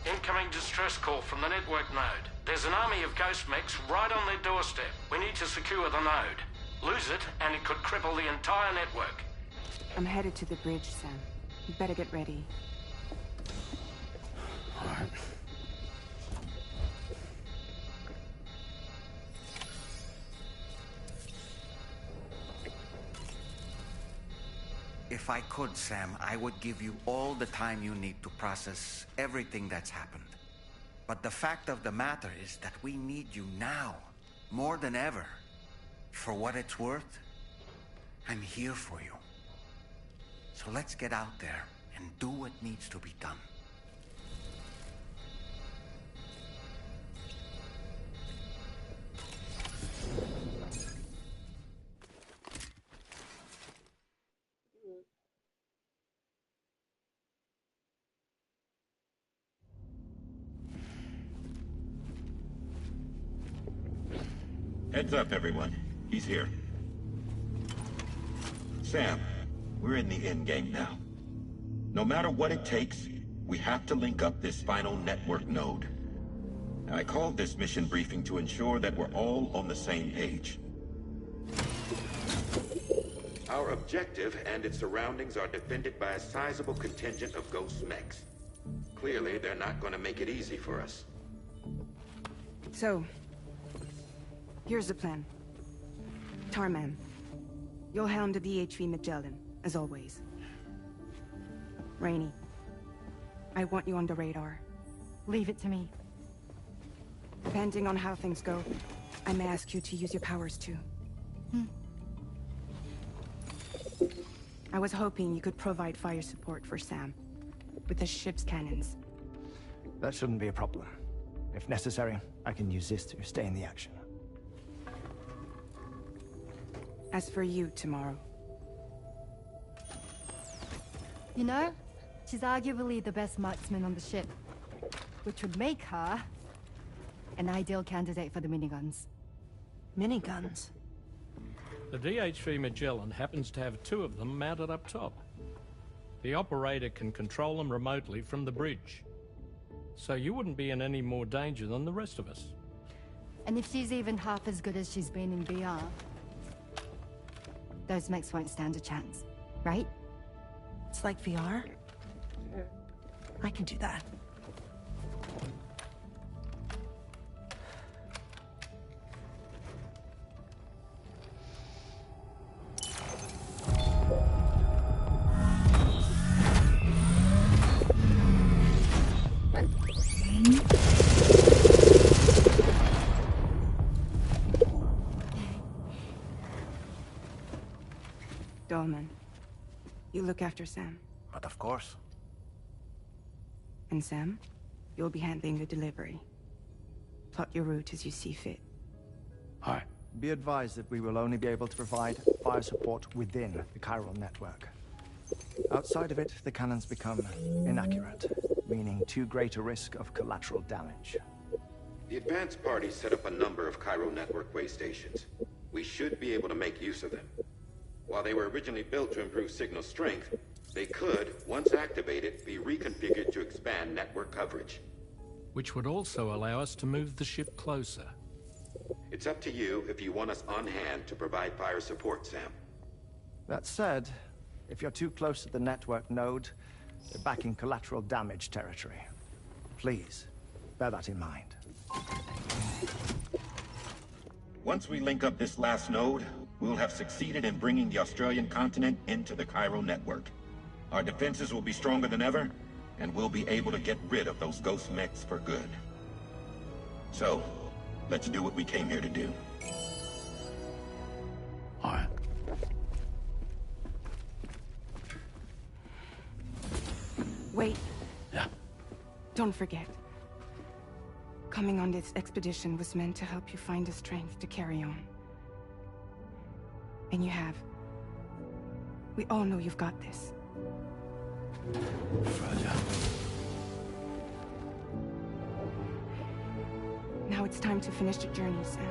Incoming distress call from the network node. There's an army of ghost mechs right on their doorstep. We need to secure the node. Lose it, and it could cripple the entire network. I'm headed to the bridge, Sam. You better get ready. All right. If I could, Sam, I would give you all the time you need to process everything that's happened. But the fact of the matter is that we need you now, more than ever. For what it's worth, I'm here for you. So let's get out there and do what needs to be done. Heads up, everyone. He's here. Sam, we're in the endgame now. No matter what it takes, we have to link up this final network node. I called this mission briefing to ensure that we're all on the same page. Our objective and its surroundings are defended by a sizable contingent of ghost mechs. Clearly, they're not going to make it easy for us. So, here's the plan. Tarman, you'll helm the DHV Magellan, as always. Rainey, I want you on the radar. Leave it to me. Depending on how things go, I may ask you to use your powers too. I was hoping you could provide fire support for Sam, with the ship's cannons. That shouldn't be a problem. If necessary, I can use this to stay in the action. As for you, tomorrow. You know, she's arguably the best marksman on the ship, which would make her an ideal candidate for the miniguns. Miniguns? The DHV Magellan happens to have 2 of them mounted up top. The operator can control them remotely from the bridge. So you wouldn't be in any more danger than the rest of us. And if she's even half as good as she's been in VR, those mechs won't stand a chance, right? It's like VR? I can do that. Dolman, you look after Sam. But of course. And Sam, you'll be handling the delivery. Plot your route as you see fit. Aye. Be advised that we will only be able to provide fire support within the chiral network. Outside of it, the cannons become inaccurate, meaning too great a risk of collateral damage. The advanced party set up a number of chiral network way stations. We should be able to make use of them. While they were originally built to improve signal strength, they could, once activated, be reconfigured to expand network coverage. Which would also allow us to move the ship closer. It's up to you if you want us on hand to provide fire support, Sam. That said, if you're too close to the network node, you're back in collateral damage territory. Please, bear that in mind. Once we link up this last node, we'll have succeeded in bringing the Australian continent into the chiral network. Our defenses will be stronger than ever, and we'll be able to get rid of those ghost mechs for good. So, let's do what we came here to do. All right. Wait. Yeah. Don't forget. Coming on this expedition was meant to help you find the strength to carry on. And you have. We all know you've got this. Fragile. Now it's time to finish the journey, Sam.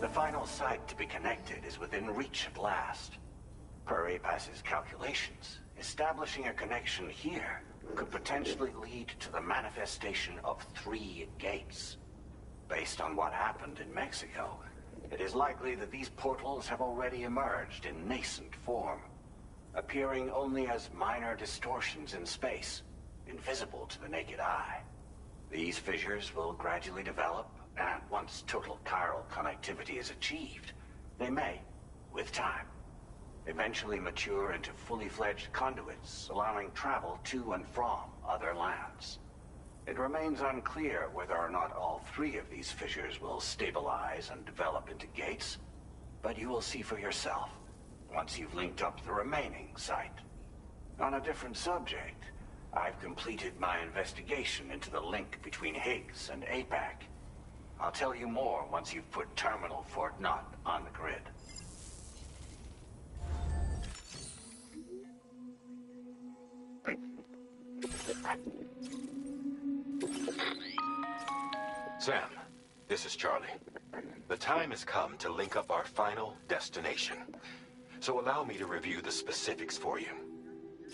The final site to be connected is within reach at last. Per APAS's calculations, establishing a connection here could potentially lead to the manifestation of 3 gates. Based on what happened in Mexico, it is likely that these portals have already emerged in nascent form, appearing only as minor distortions in space, invisible to the naked eye. These fissures will gradually develop, and once total chiral connectivity is achieved, they may, with time, eventually mature into fully fledged conduits, allowing travel to and from other lands. It remains unclear whether or not all 3 of these fissures will stabilize and develop into gates, but you will see for yourself once you've linked up the remaining site. On a different subject, I've completed my investigation into the link between Higgs and APAC. I'll tell you more once you've put Terminal Fort Knott on the grid. Sam, this is Charlie. The time has come to link up our final destination. So allow me to review the specifics for you.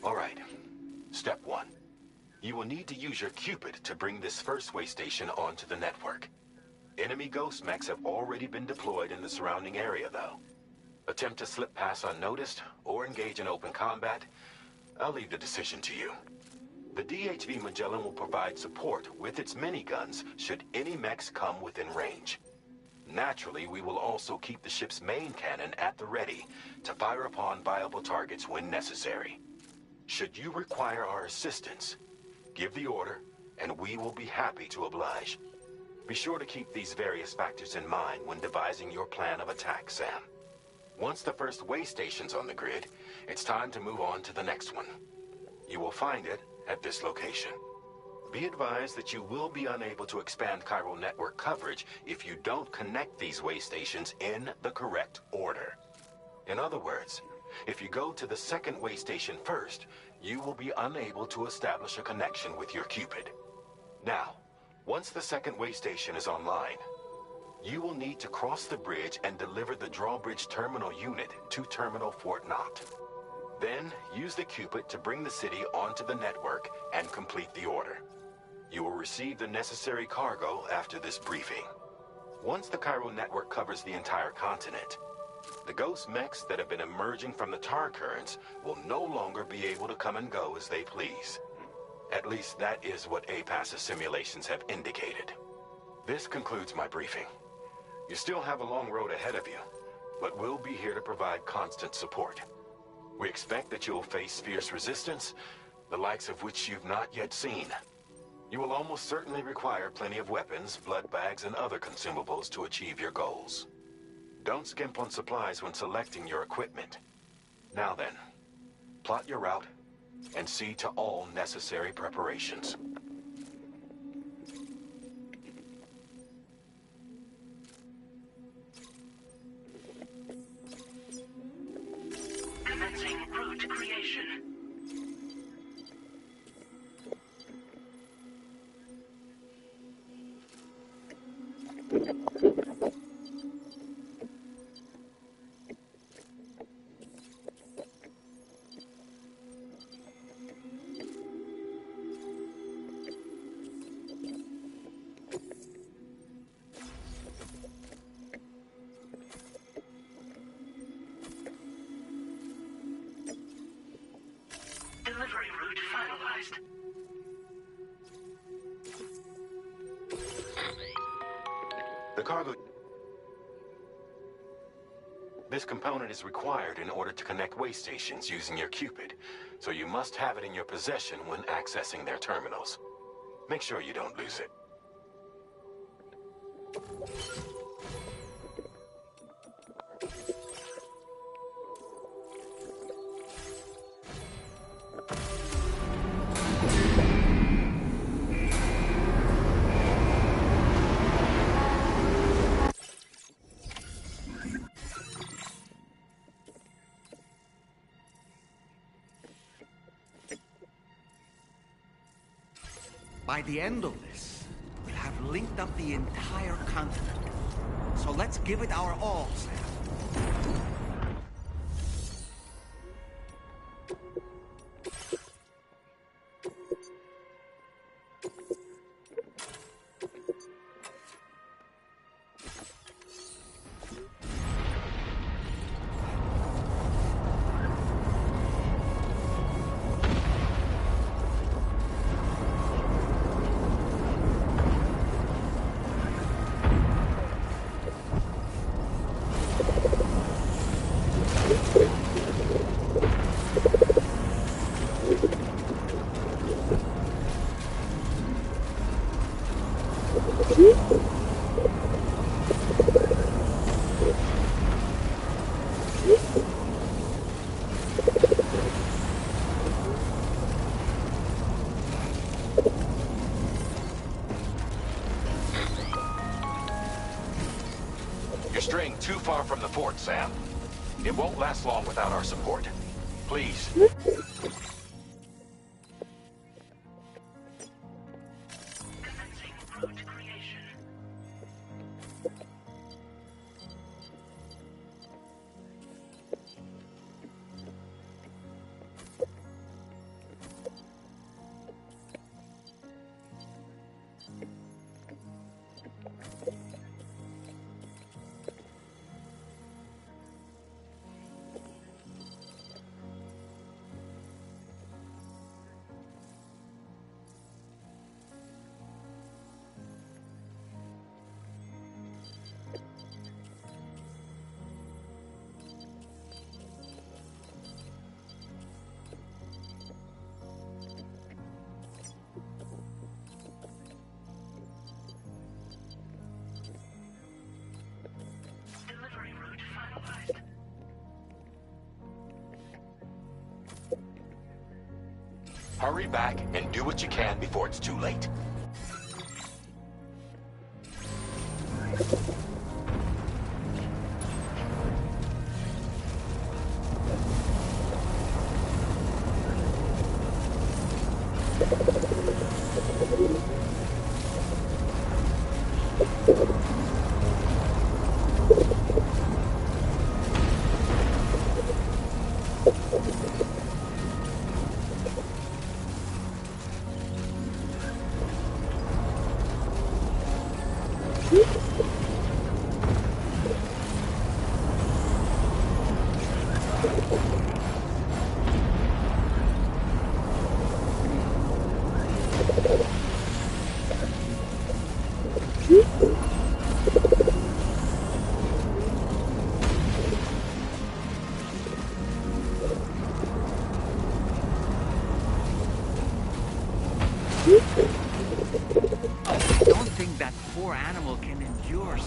All right. Step 1. You will need to use your Cupid to bring this first way station onto the network. Enemy ghost mechs have already been deployed in the surrounding area, though. Attempt to slip past unnoticed or engage in open combat, I'll leave the decision to you. The DHV Magellan will provide support with its miniguns should any mechs come within range. Naturally, we will also keep the ship's main cannon at the ready to fire upon viable targets when necessary. Should you require our assistance, give the order, and we will be happy to oblige. Be sure to keep these various factors in mind when devising your plan of attack, Sam. Once the first way station's on the grid, it's time to move on to the next one. You will find it at this location. Be advised that you will be unable to expand chiral network coverage if you don't connect these way stations in the correct order. In other words, if you go to the second way station first, you will be unable to establish a connection with your Cupid. Now, once the second way station is online, you will need to cross the bridge and deliver the drawbridge terminal unit to Terminal Fort Knott. Then, use the Cupid to bring the city onto the network and complete the order. You will receive the necessary cargo after this briefing. Once the chiral network covers the entire continent, the ghost mechs that have been emerging from the tar currents will no longer be able to come and go as they please. At least that is what APAS's simulations have indicated. This concludes my briefing. You still have a long road ahead of you, but we'll be here to provide constant support. We expect that you'll face fierce resistance, the likes of which you've not yet seen. You will almost certainly require plenty of weapons, blood bags, and other consumables to achieve your goals. Don't skimp on supplies when selecting your equipment. Now then, plot your route and see to all necessary preparations. Commencing route creation. Delivery route finalized. The cargo... This component is required in order to connect way stations using your Cupid, so you must have it in your possession when accessing their terminals. Make sure you don't lose it. By the end of this, we'll have linked up the entire continent. So let's give it our all, Sam. You're straying too far from the fort, Sam. It won't last long without our support. Please. Hurry back and do what you can before it's too late.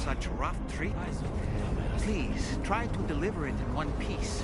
Such rough treatment. Please, try to deliver it in one piece.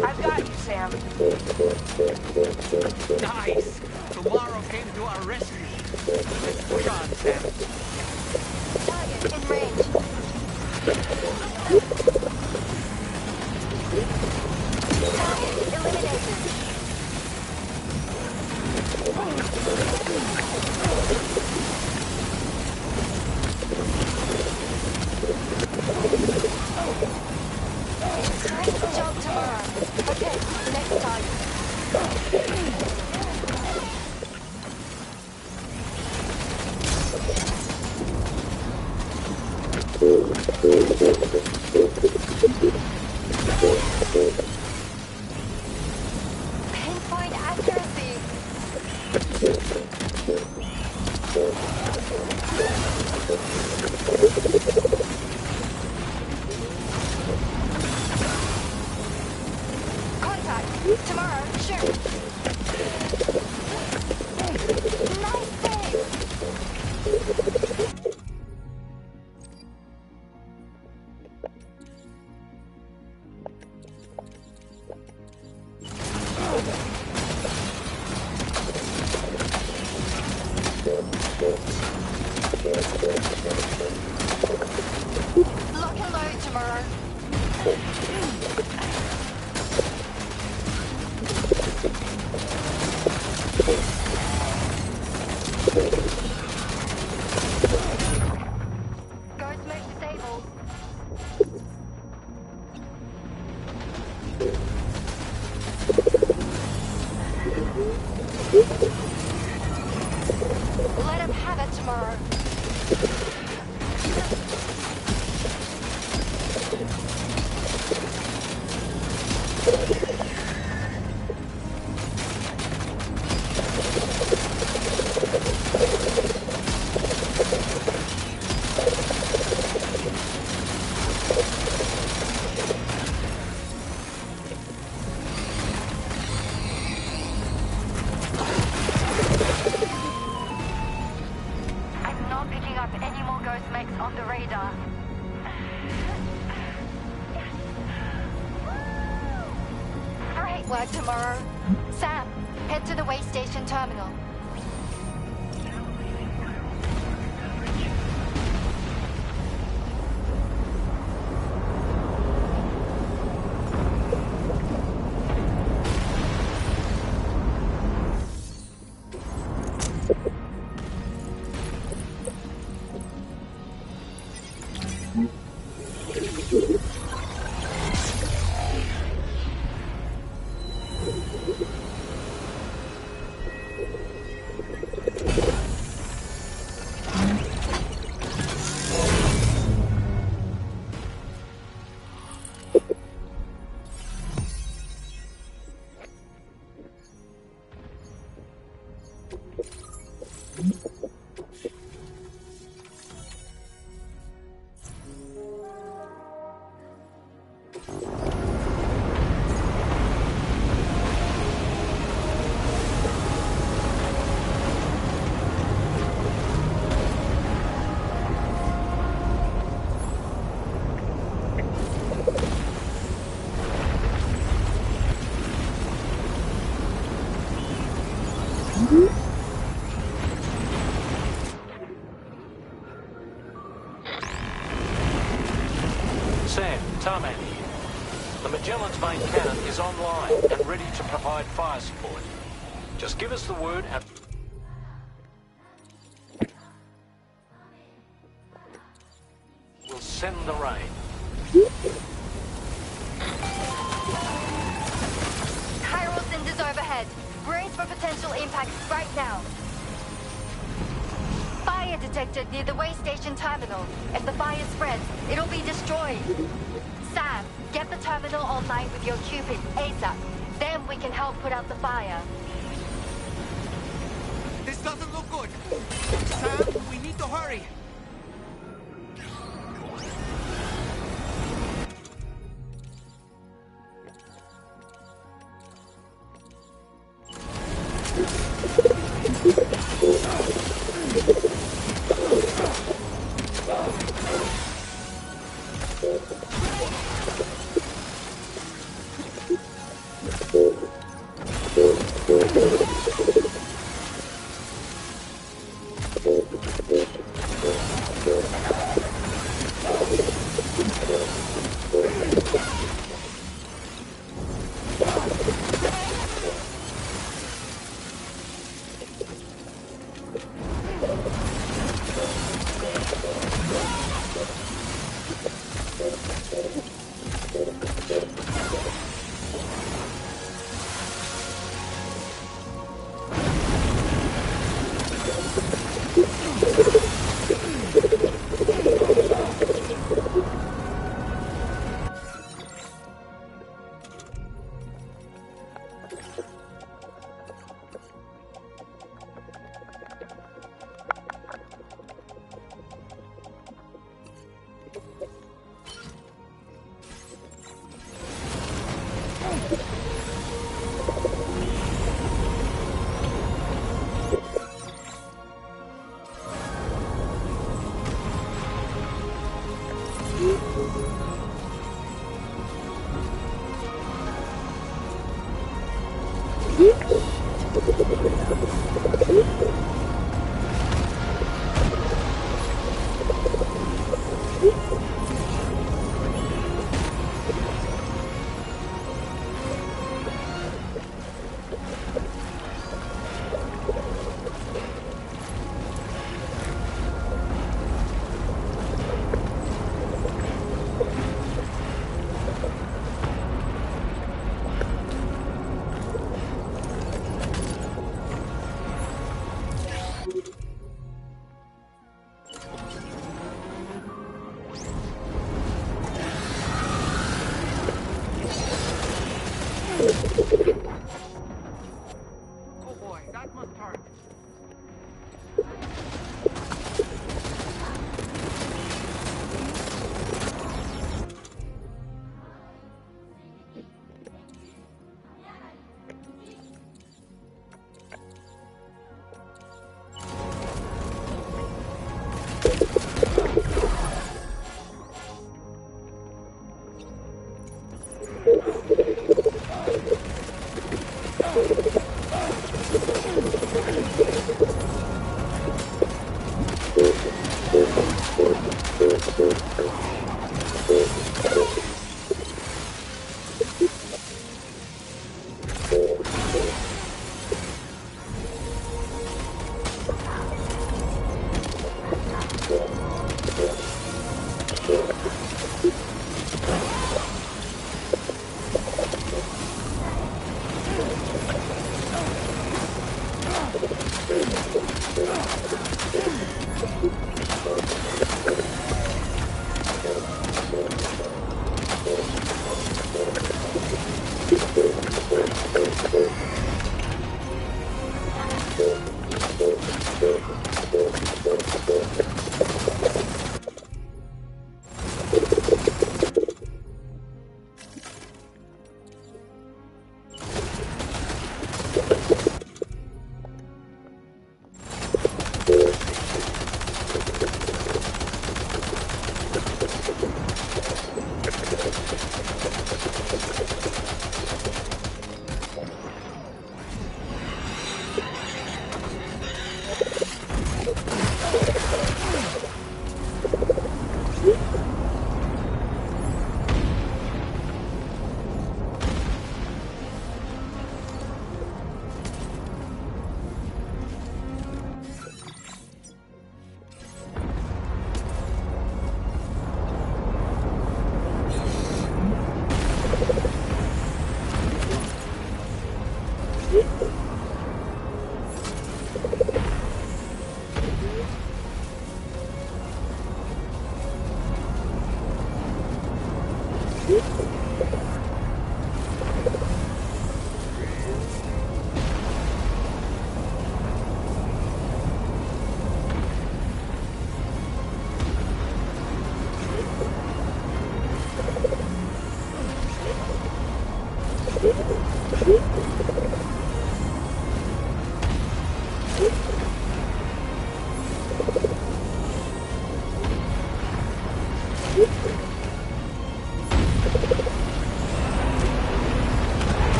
I've got you, Sam. Nice! Tomorrow came to our rescue. Let's push on, Sam. Target in range. Target eliminated. Great job tomorrow. Okay, next target. Pinpoint accuracy. Contact. Tomorrow. Sure. Nice save. Lock and load tomorrow. Ghost mode disabled. Let him have it tomorrow. I'm not picking up any more ghost mechs on the radar. Great work tomorrow. Sam, head to the way station terminal. Sam, Tarman here. The Magellan's main cannon is online and ready to provide fire support. Just give us the word and... we'll send the rain. Chiral cinders overhead. Brace for potential impact right now. Fire detected near the way station terminal. If the fire spreads, it'll be destroyed. Sam, get the terminal online with your Cupid ASAP. Then we can help put out the fire. This doesn't look good. Sam, we need to hurry.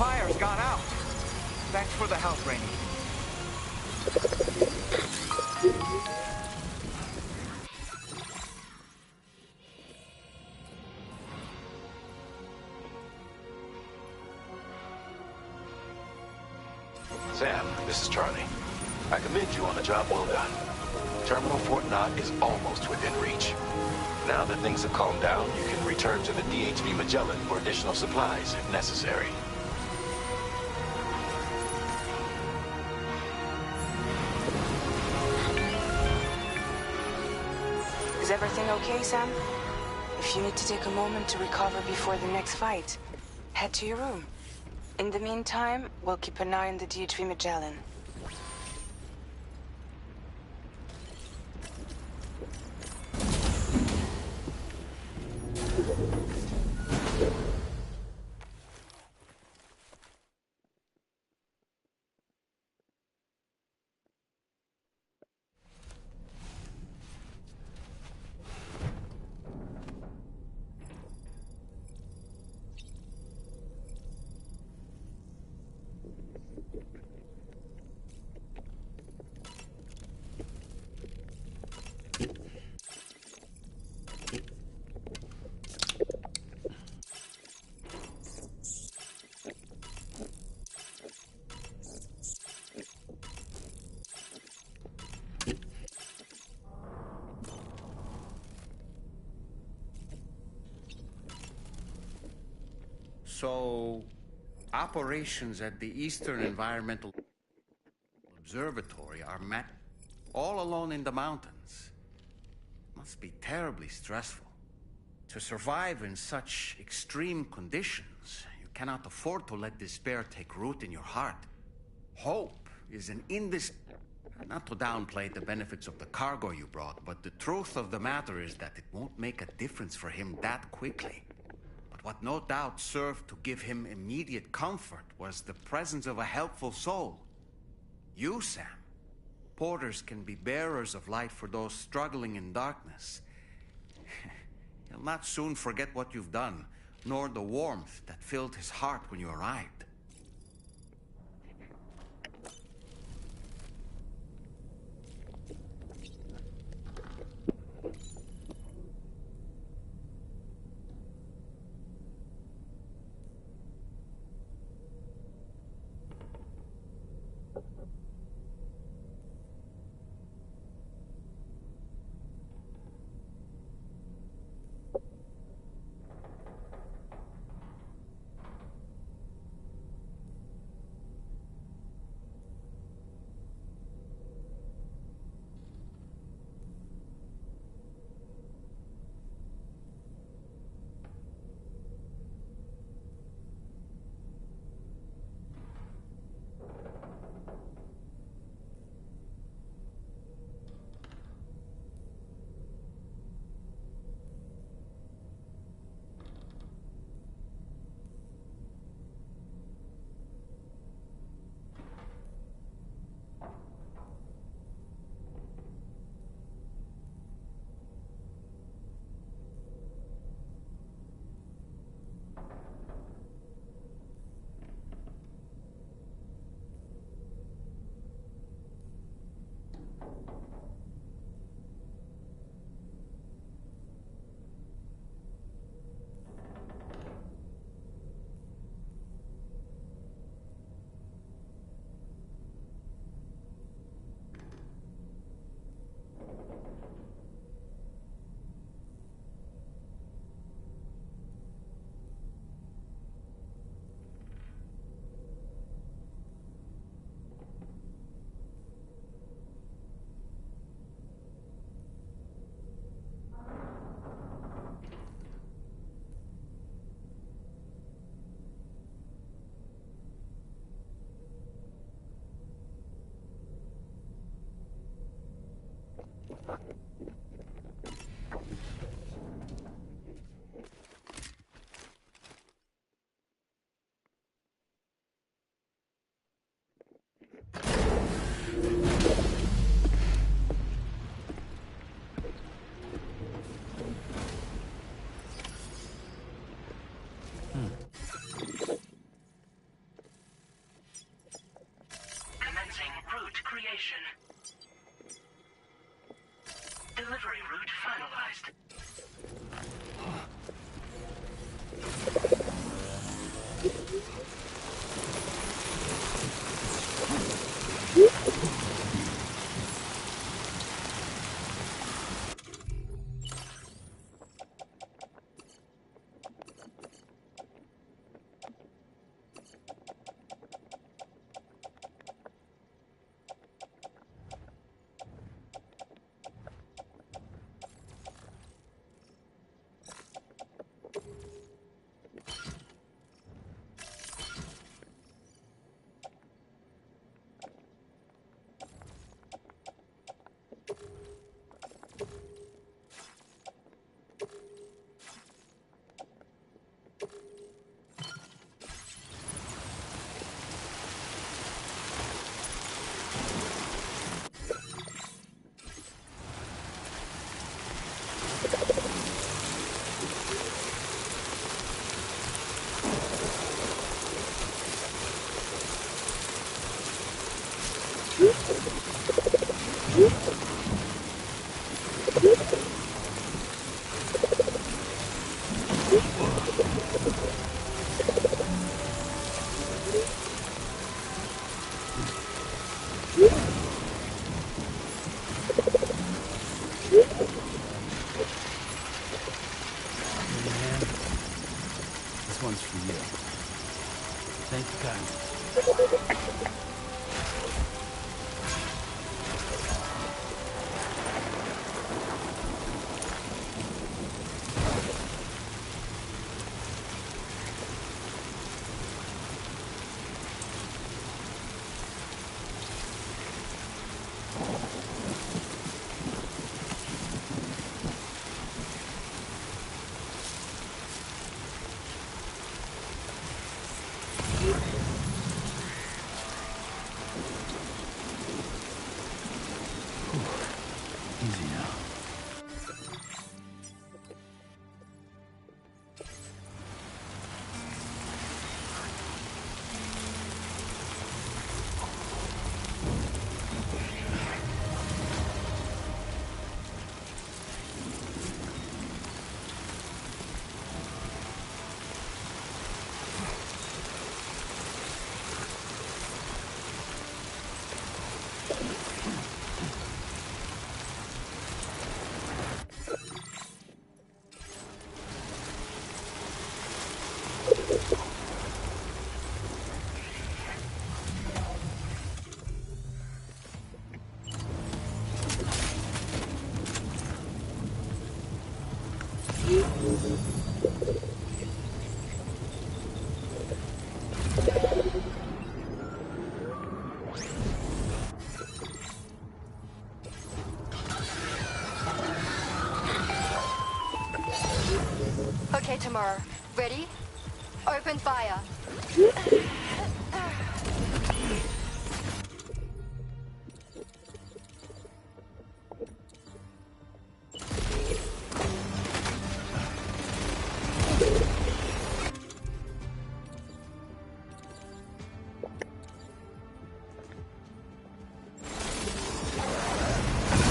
Fire's gone out. Thanks for the help, Rainey. Sam, this is Charlie. I commend you on a job well done. Terminal Fort Knott is almost within reach. Now that things have calmed down, you can return to the DHV Magellan for additional supplies if necessary. Is everything okay, Sam? If you need to take a moment to recover before the next fight, head to your room. In the meantime, we'll keep an eye on the DHV Magellan. So, operations at the Eastern Environmental Observatory are All alone in the mountains. Must be terribly stressful. To survive in such extreme conditions, you cannot afford to let despair take root in your heart. Hope is an Not to downplay the benefits of the cargo you brought, but the truth of the matter is that it won't make a difference for him that quickly. But what no doubt served to give him immediate comfort was the presence of a helpful soul. You, Sam. Porters can be bearers of light for those struggling in darkness. He'll not soon forget what you've done, nor the warmth that filled his heart when you arrived. Commencing route creation. Delivery route finalized. This one's for you. Thank you kindly. Easy now. Okay, Tamara. Ready? Open fire.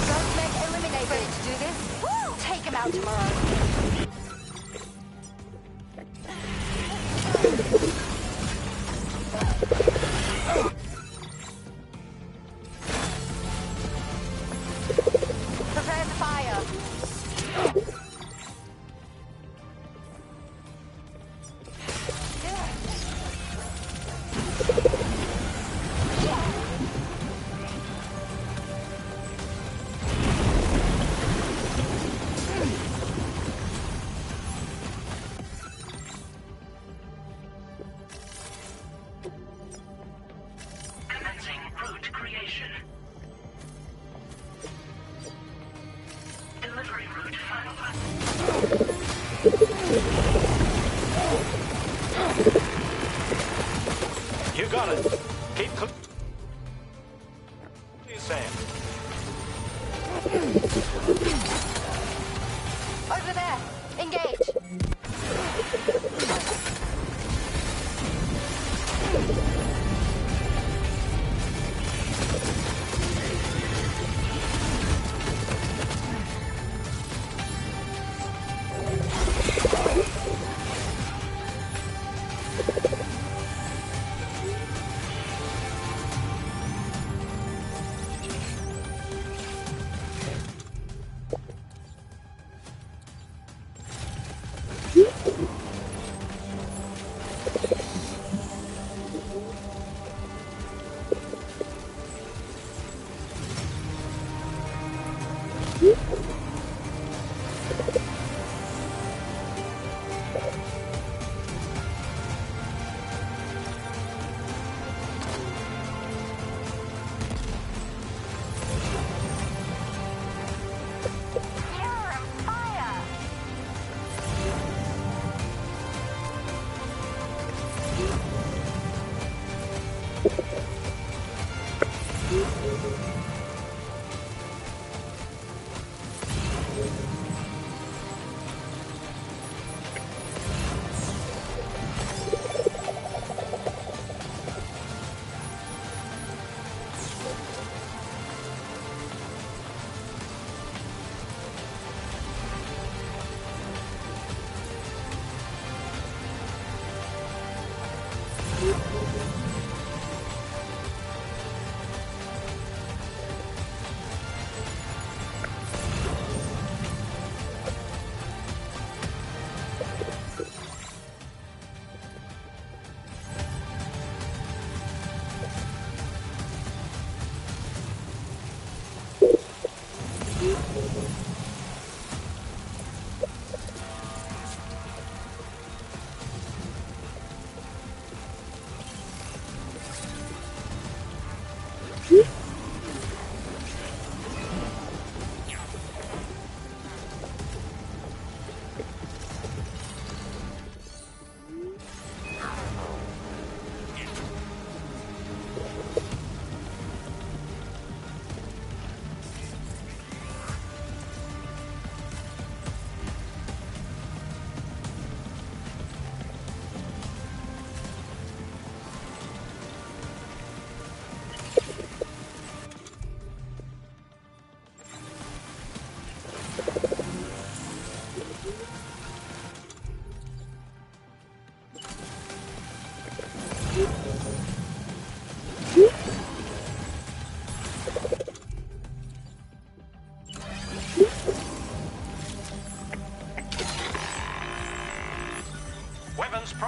Suspect eliminated. Ready to do this? Woo! Take him out, Tamara. Prepare the fire. Commencing route creation. Delivery route finalized. You got it. Keep cook. Sam. Over there. Engage.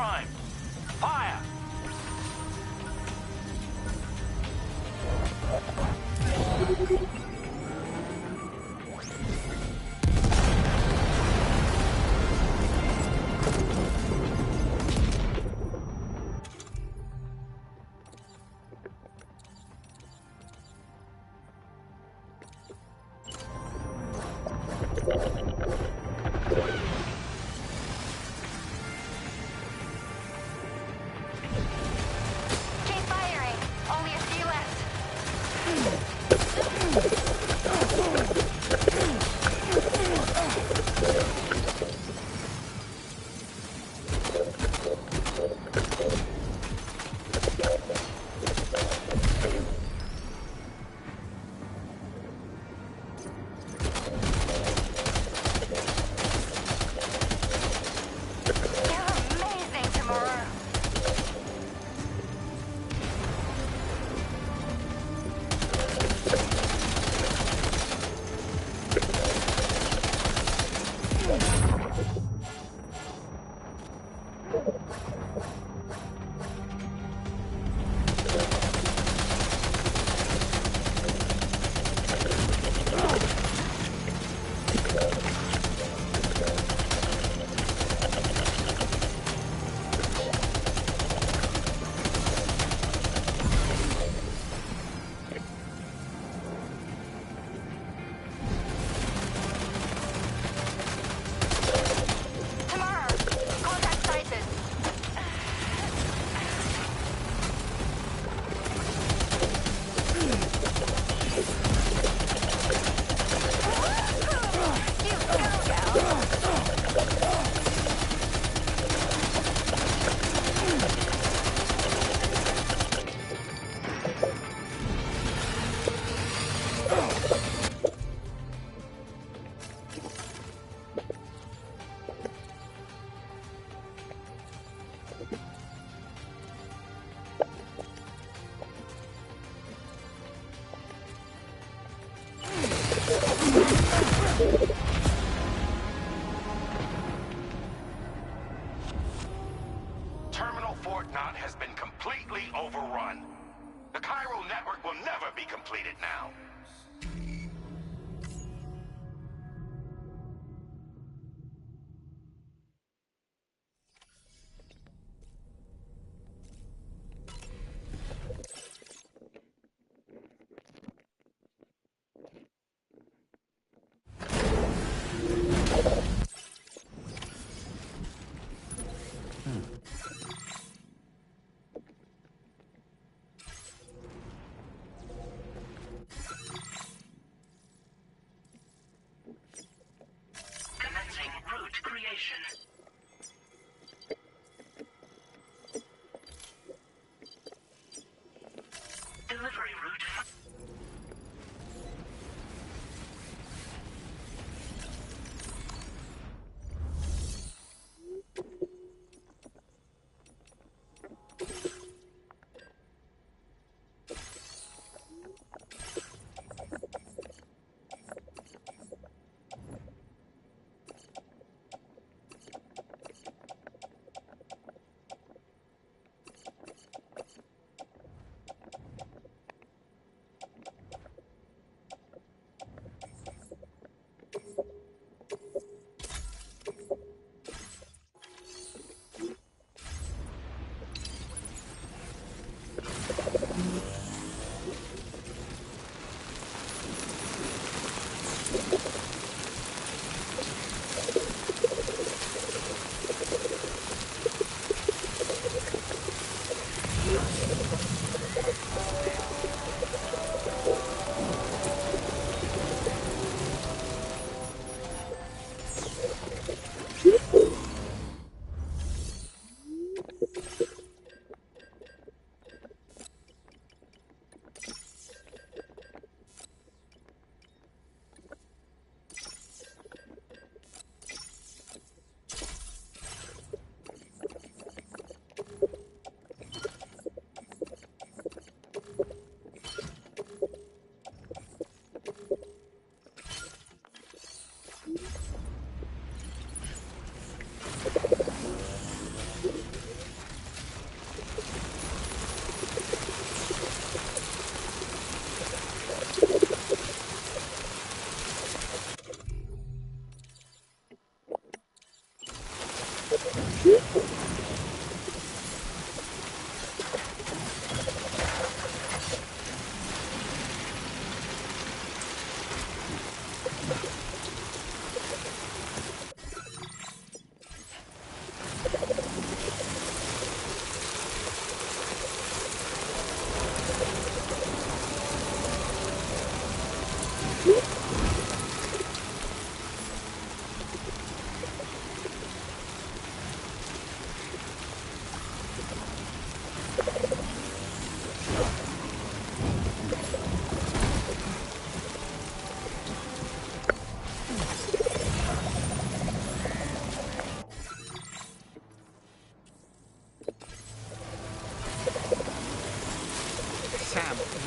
prime. Fire!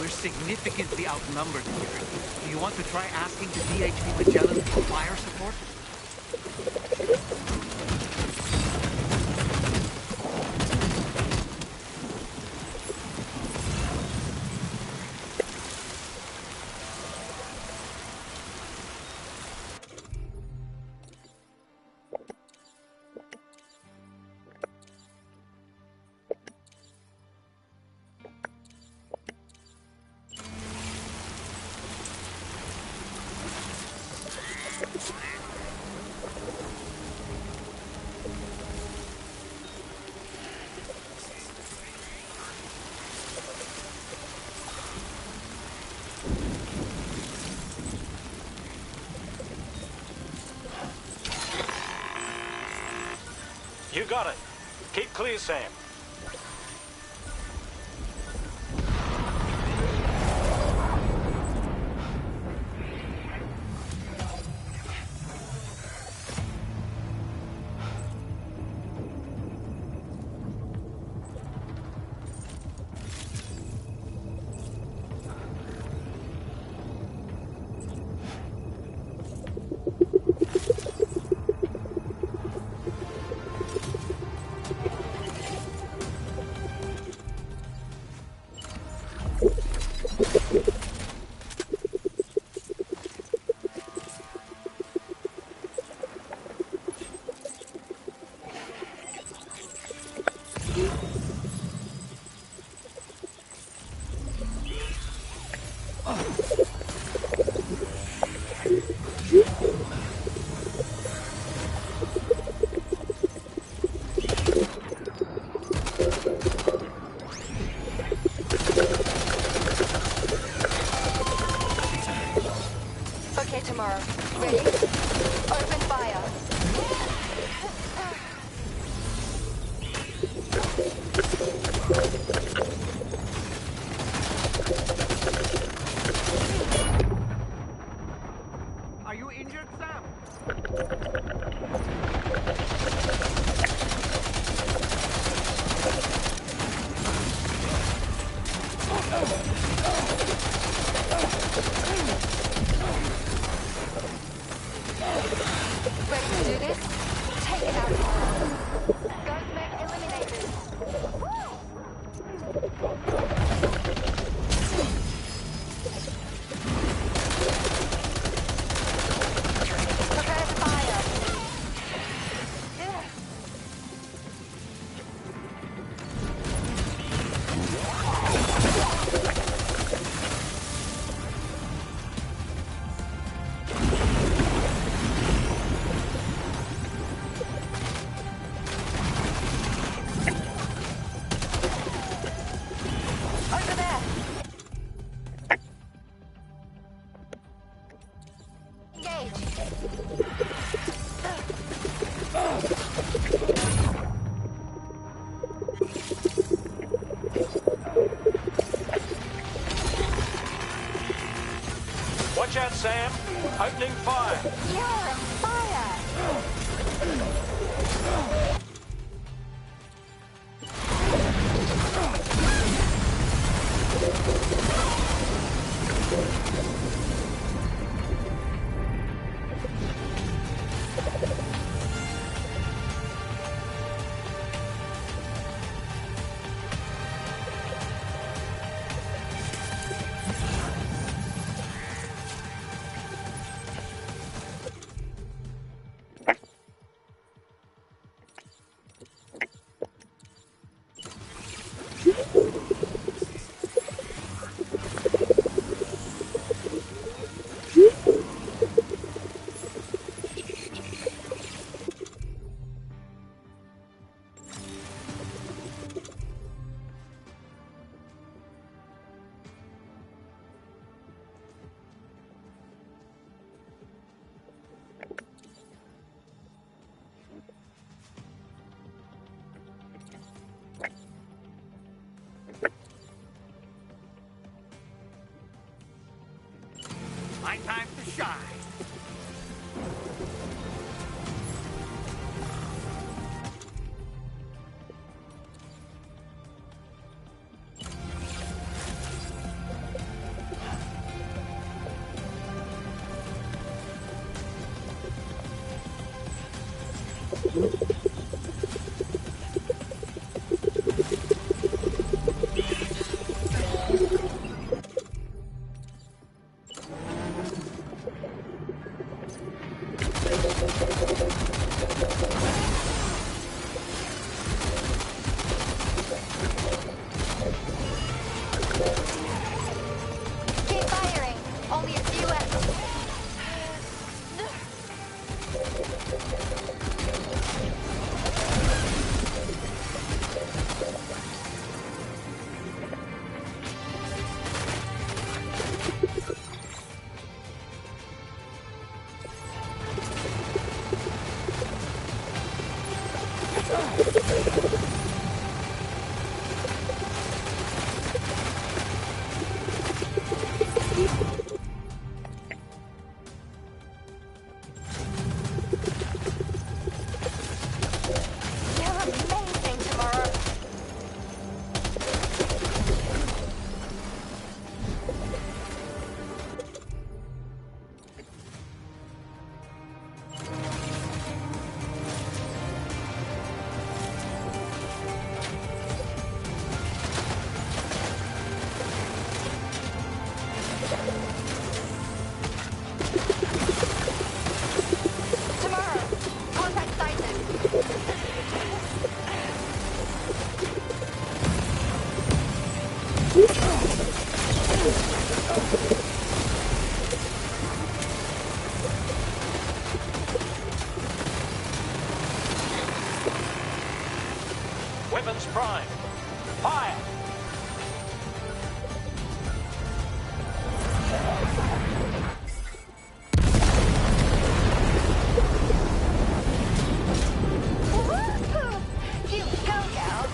We're significantly outnumbered here. Do you want to try asking the DHP Magellan for fire support? You got it. Keep clear, Sam. Okay, tomorrow. Ready? Open fire. Are you injured, Sam? Ready to do this? Take it out. Government eliminated. Prepare to fire. Over there. Engage. Watch out, Sam. Opening fire. You're on fire. my time to shine. Weapons prime. Fire! You go, gal.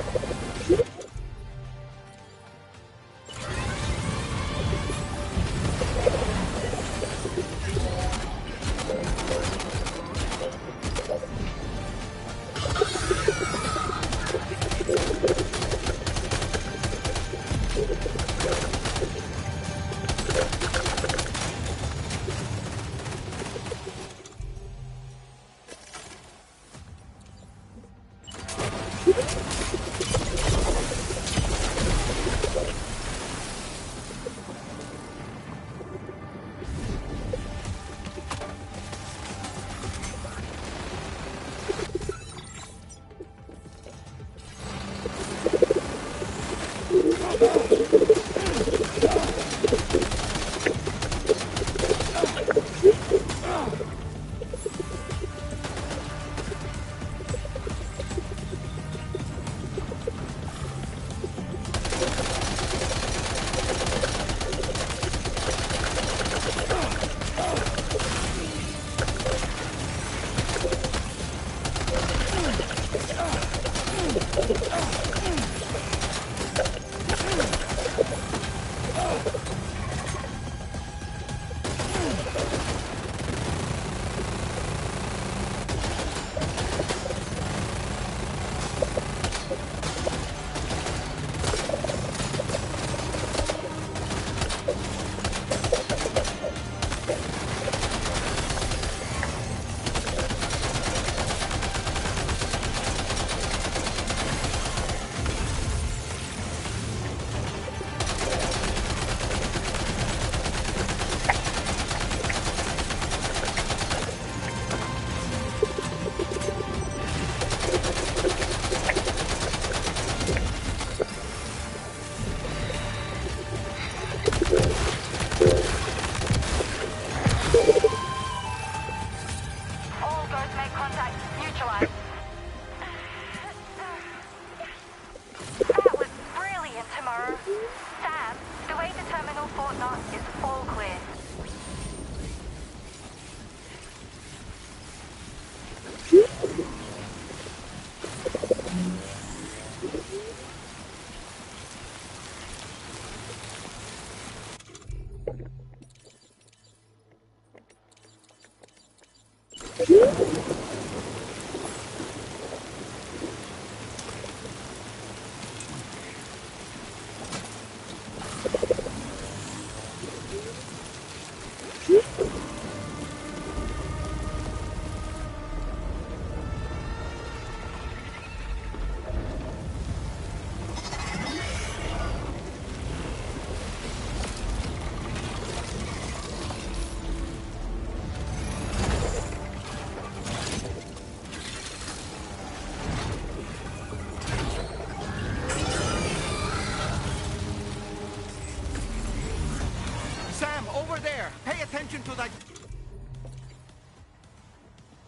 Sam, over there! Pay attention to that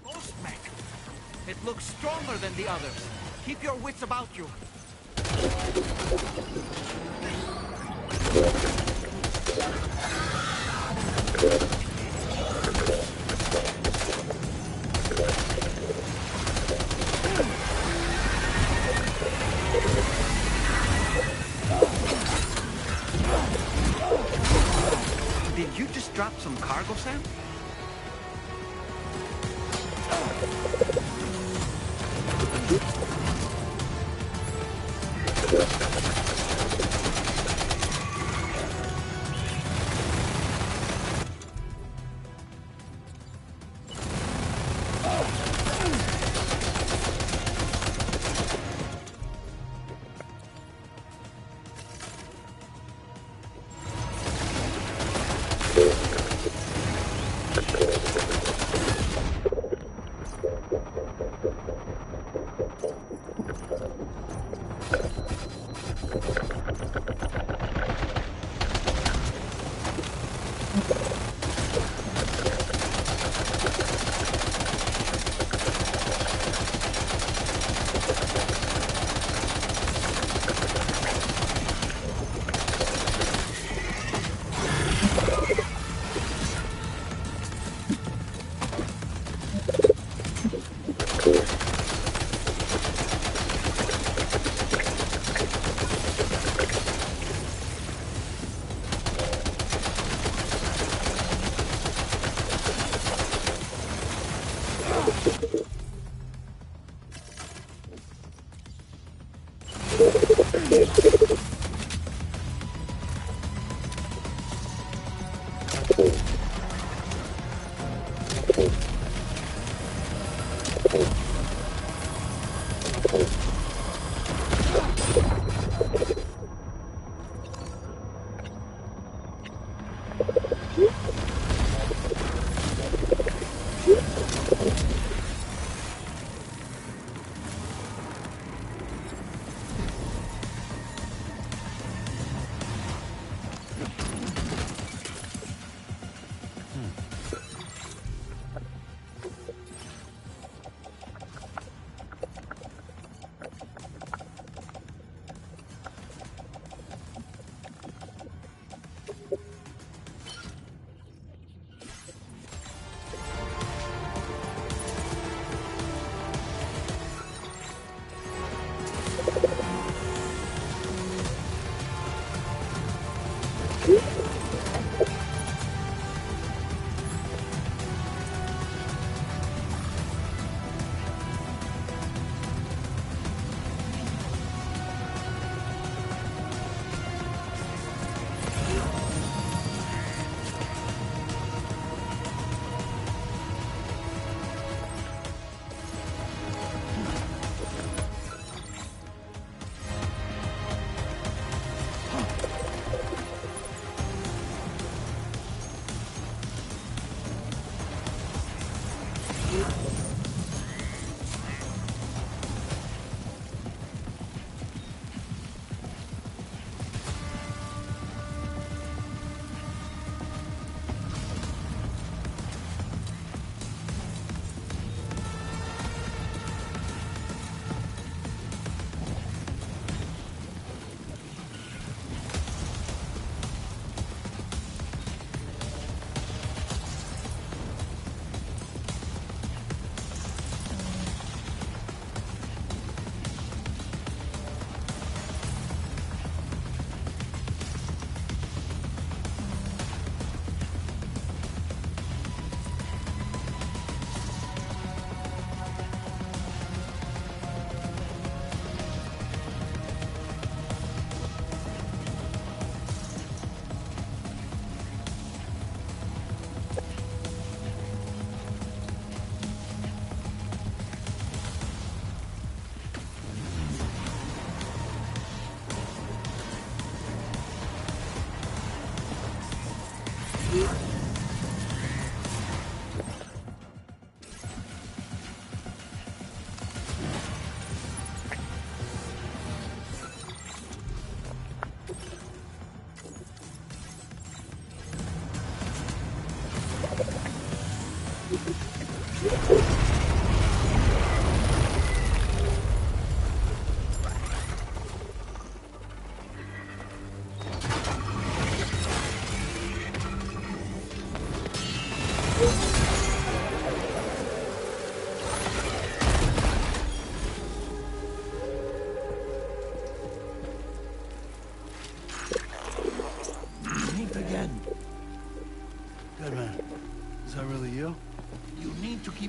ghost mech. It looks stronger than the others. Keep your wits about you. Did you just drop some cargo, Sam?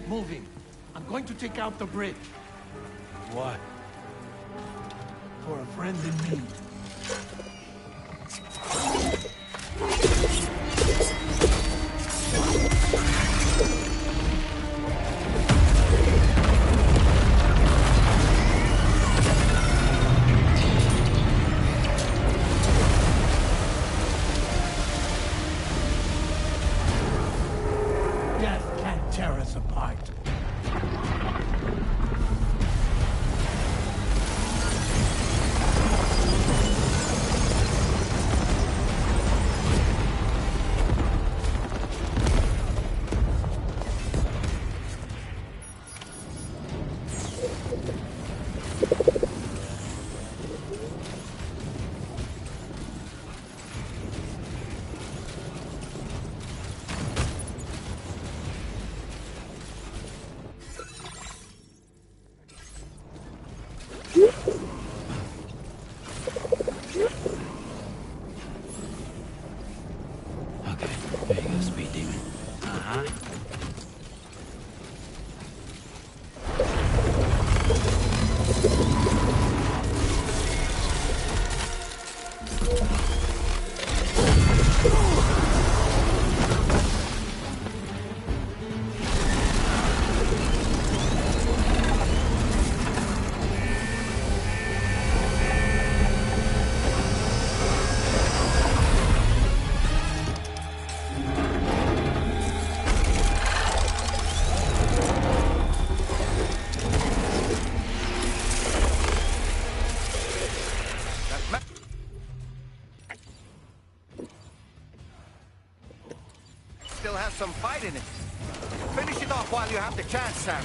Moving. I'm going to take out the bridge. Why? For a friend in need. Death can't tear us apart. Still has some fight in it. Finish it off while you have the chance, Sam.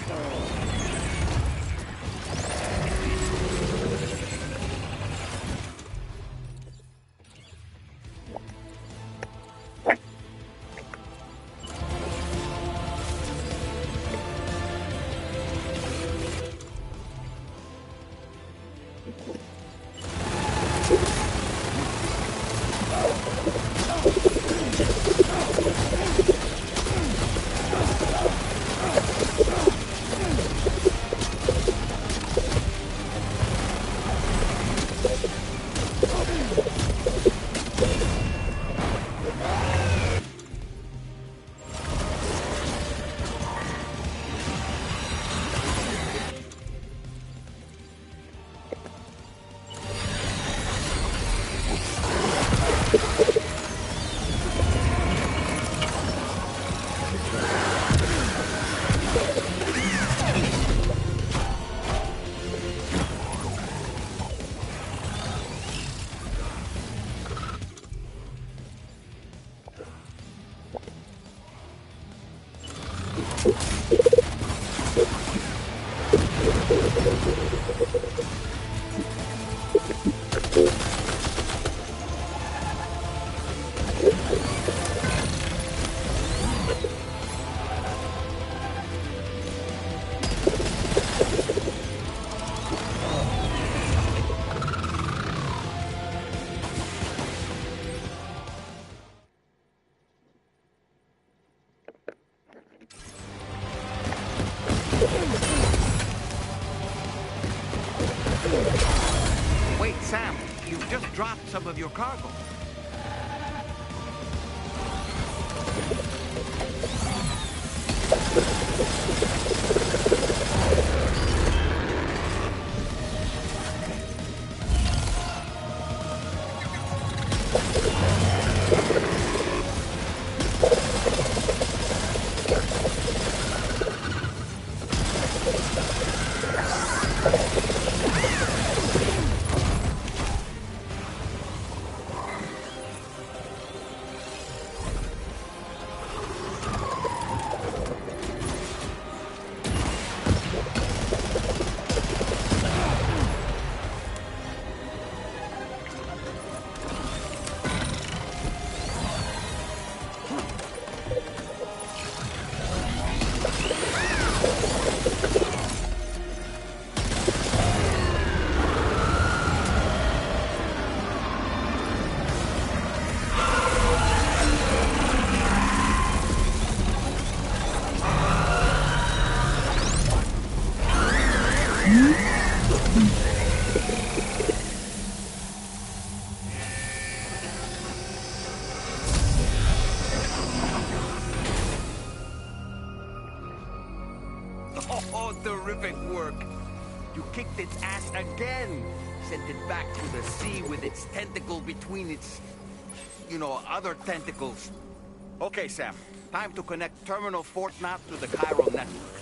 Wait, Sam, you've just dropped some of your cargo. Oh, terrific work. You kicked its ass again. Sent it back to the sea with its tentacle between its, other tentacles. Okay, Sam. Time to connect Terminal Fortnite to the chiral network.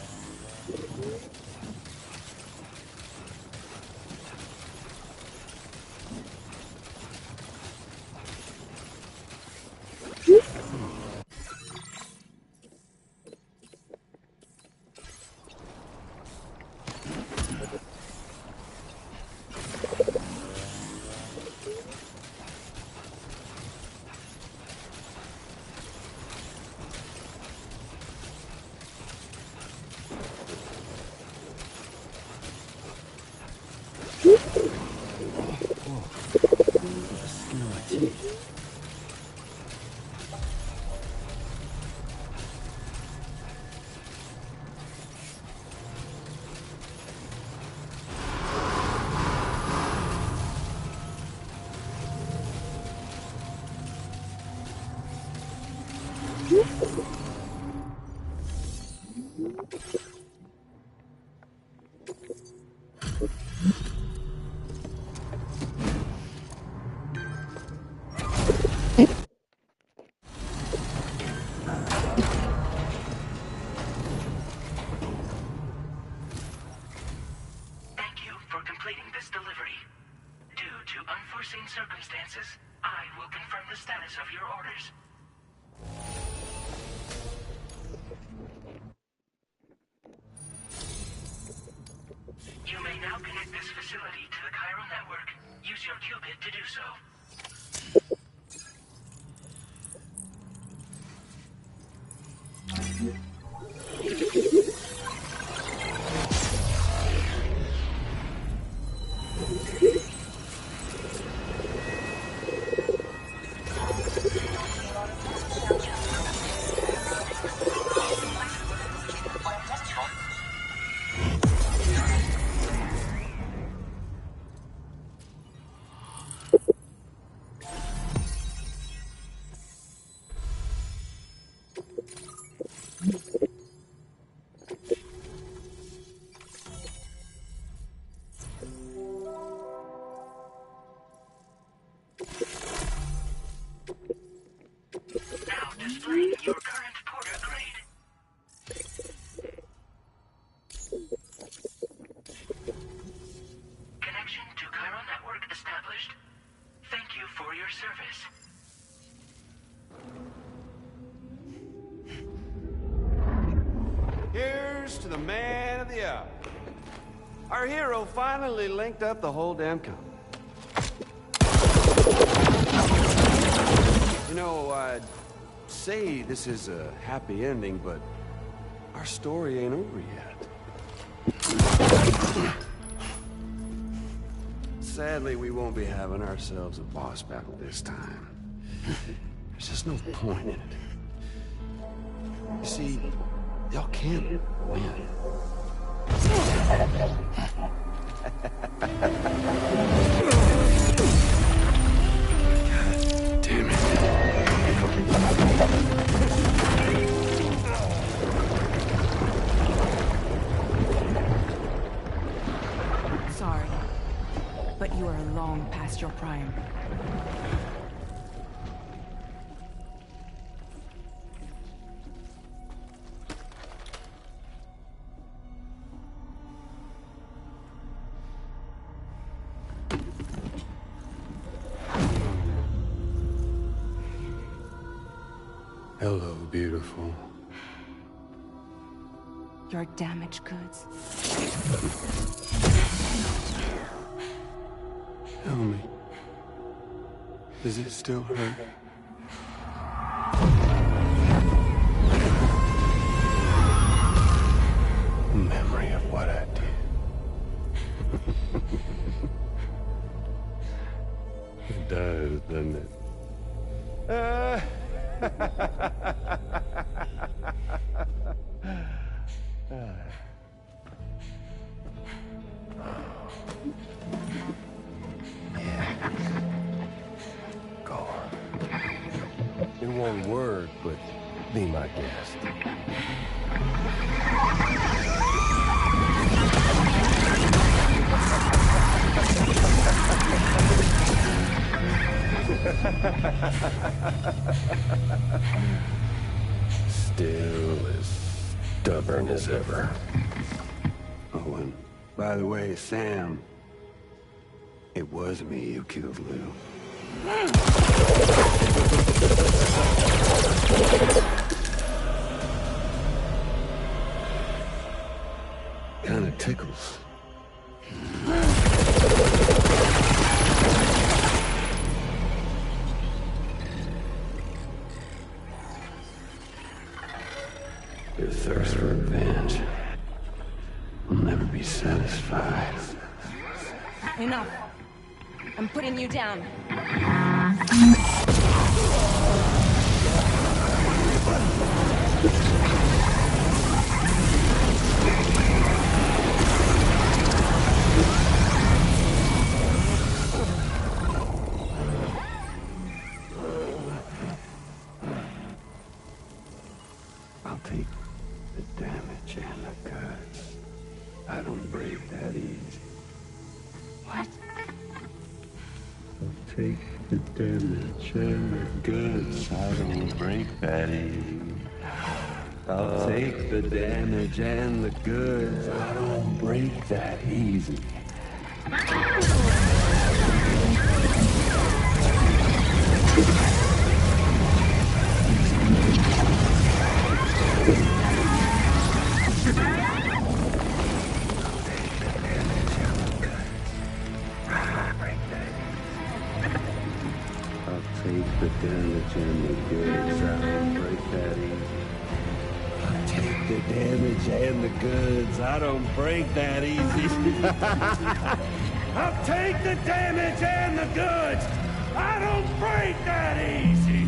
Circumstances, I will confirm the status of your orders. You may now connect this facility to the chiral network. Use your qubit to do so. Displaying your current porter grade. Connection to chiral network established. Thank you for your service. Here's to the man of the hour. Our hero finally linked up the whole damn company. I'd say this is a happy ending, but our story ain't over yet. Sadly, we won't be having ourselves a boss battle this time. There's just no point in it. You see, y'all can't win. Damn it. Sorry, but you are long past your prime. Hello, beautiful. Your damaged goods. Tell me, does it still hurt? Memory of what I did. It does, doesn't it? wrong word, but be my guest. Still as stubborn as ever. Oh, and by the way, Sam, it was me who killed Lou. Kinda tickles. Your thirst for revenge will never be satisfied. Enough. I'm putting you down. I'll take the damage and the goods. I don't break that easy. What? I'll take the damage and the goods. I don't break that easy. I'll take the damage and the goods. I don't break that easy. Take the damage and the goods. I don't break that easy. I'll take the damage and the goods. I don't break that easy. I'll take the damage and the goods. I don't break that easy.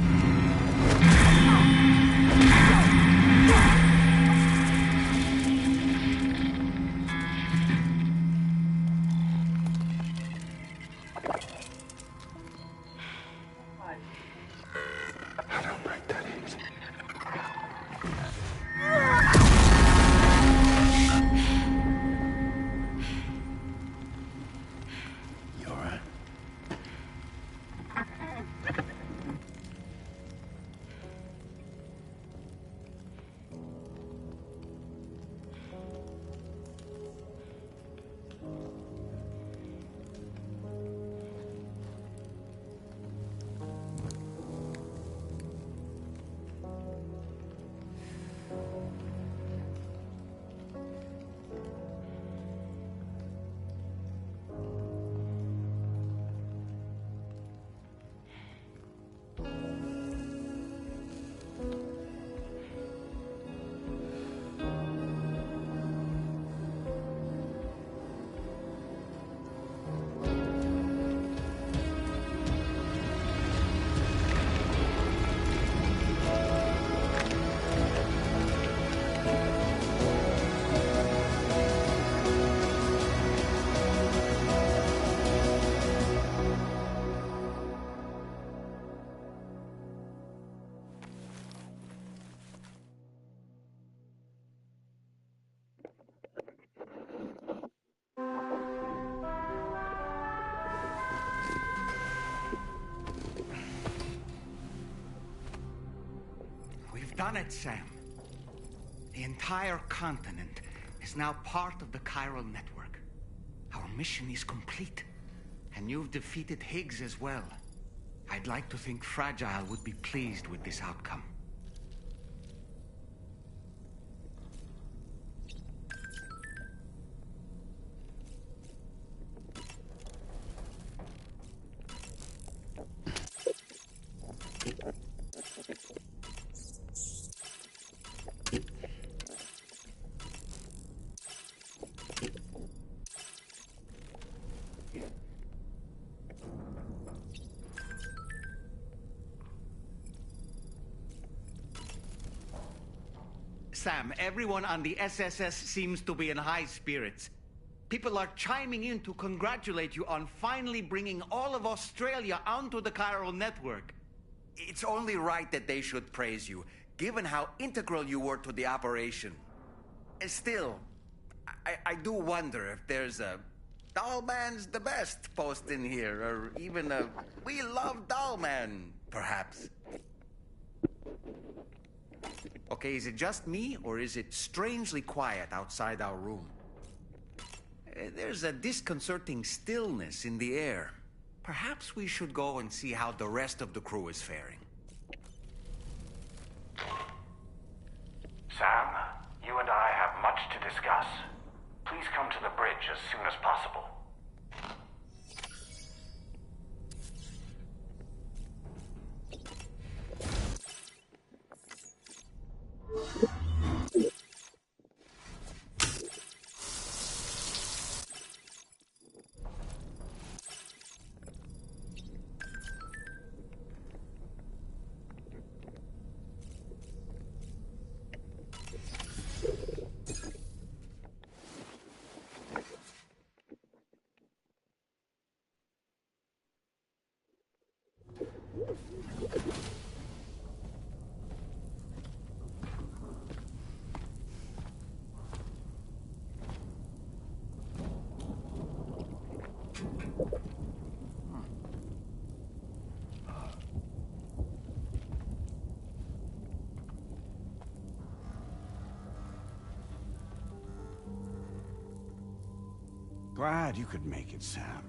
Done it, Sam. The entire continent is now part of the chiral network. Our mission is complete. And you've defeated Higgs as well. I'd like to think Fragile would be pleased with this outcome. Sam, everyone on the SSS seems to be in high spirits. People are chiming in to congratulate you on finally bringing all of Australia onto the chiral network. it's only right that they should praise you, given how integral you were to the operation. Still, I do wonder if there's a Dollman's the best post in here, or even a We Love Dollman, perhaps. Okay, is it just me, or is it strangely quiet outside our room? There's a disconcerting stillness in the air. Perhaps we should go and see how the rest of the crew is faring. Sam, you and I have much to discuss. Please come to the bridge as soon as possible. Glad you could make it, Sam.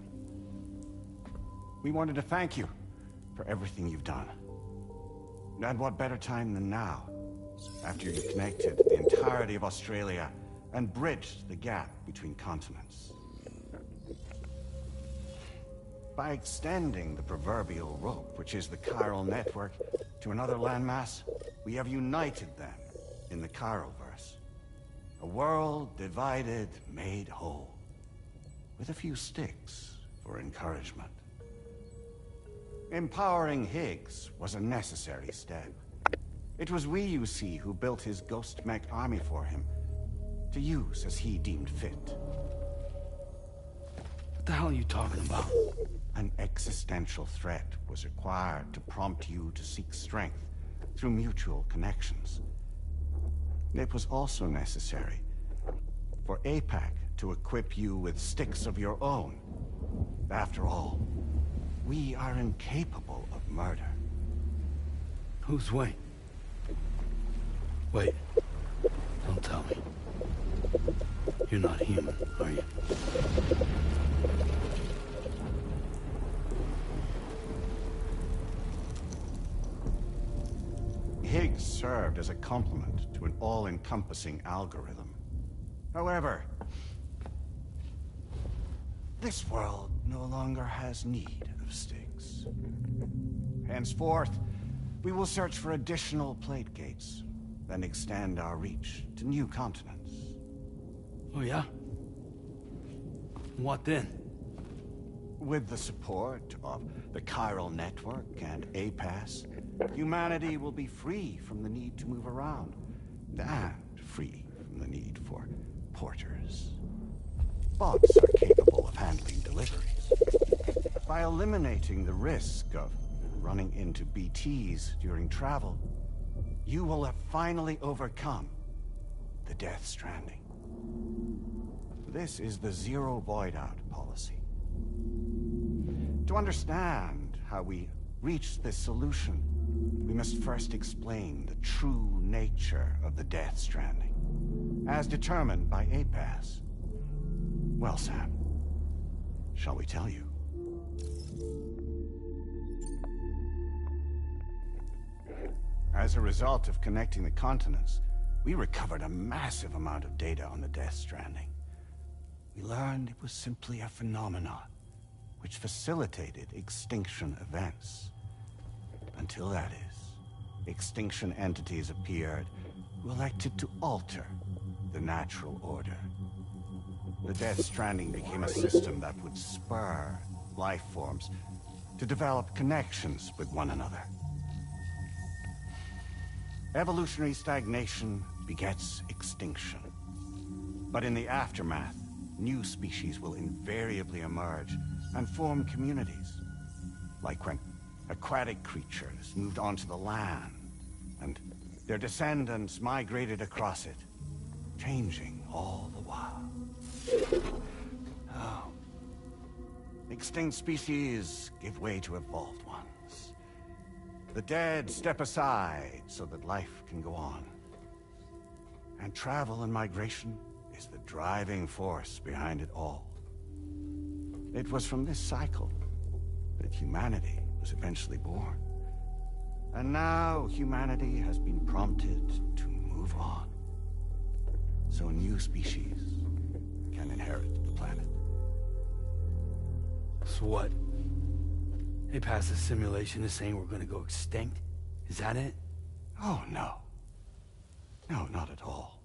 We wanted to thank you for everything you've done. And what better time than now, after you connected the entirety of Australia and bridged the gap between continents. By extending the proverbial rope, which is the chiral network, to another landmass, we have united them in the Chiroverse. A world divided, made whole. With a few sticks for encouragement. Empowering Higgs was a necessary step. It was we, you see, who built his ghost mech army for him, to use as he deemed fit. What the hell are you talking about? An existential threat was required to prompt you to seek strength through mutual connections. It was also necessary for APAC to equip you with sticks of your own. After all, we are incapable of murder. Who's Wayne? Wait, don't tell me. You're not human, are you? Higgs served as a complement to an all-encompassing algorithm. However, this world no longer has need of sticks. Henceforth, we will search for additional plate gates, then extend our reach to new continents. Oh yeah? What then? With the support of the chiral network and APAS, humanity will be free from the need to move around, and free from the need for porters. Bots are capable of handling deliveries. By eliminating the risk of running into BTs during travel, you will have finally overcome the Death Stranding. This is the Zero Void-Out policy. To understand how we reach this solution, we must first explain the true nature of the Death Stranding, as determined by APAS. Well, Sam, shall we tell you? As a result of connecting the continents, we recovered a massive amount of data on the Death Stranding. We learned it was simply a phenomenon which facilitated extinction events. Until that is, extinction entities appeared who elected to alter the natural order. The Death Stranding became a system that would spur life forms to develop connections with one another. Evolutionary stagnation begets extinction. But in the aftermath, new species will invariably emerge and form communities. Like when Aquatic creatures moved onto the land, and their descendants migrated across it, changing all the while. Oh. Extinct species give way to evolved ones. The dead step aside so that life can go on. And travel and migration is the driving force behind it all. It was from this cycle that humanity was eventually born. And now humanity has been prompted to move on. So new species can inherit the planet. So what? They passed a simulation is saying we're gonna go extinct? Is that it? Oh, no. No, not at all.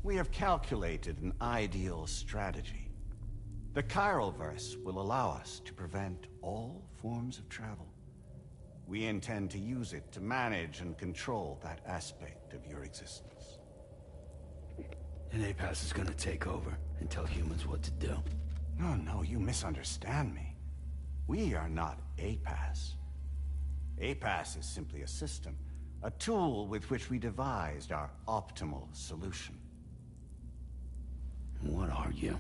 We have calculated an ideal strategy. The Chiralverse will allow us to prevent all forms of travel. We intend to use it to manage and control that aspect of your existence. And APAS is gonna take over and tell humans what to do. No, you misunderstand me. We are not APAS. APAS is simply a system, a tool with which we devised our optimal solution. What are you?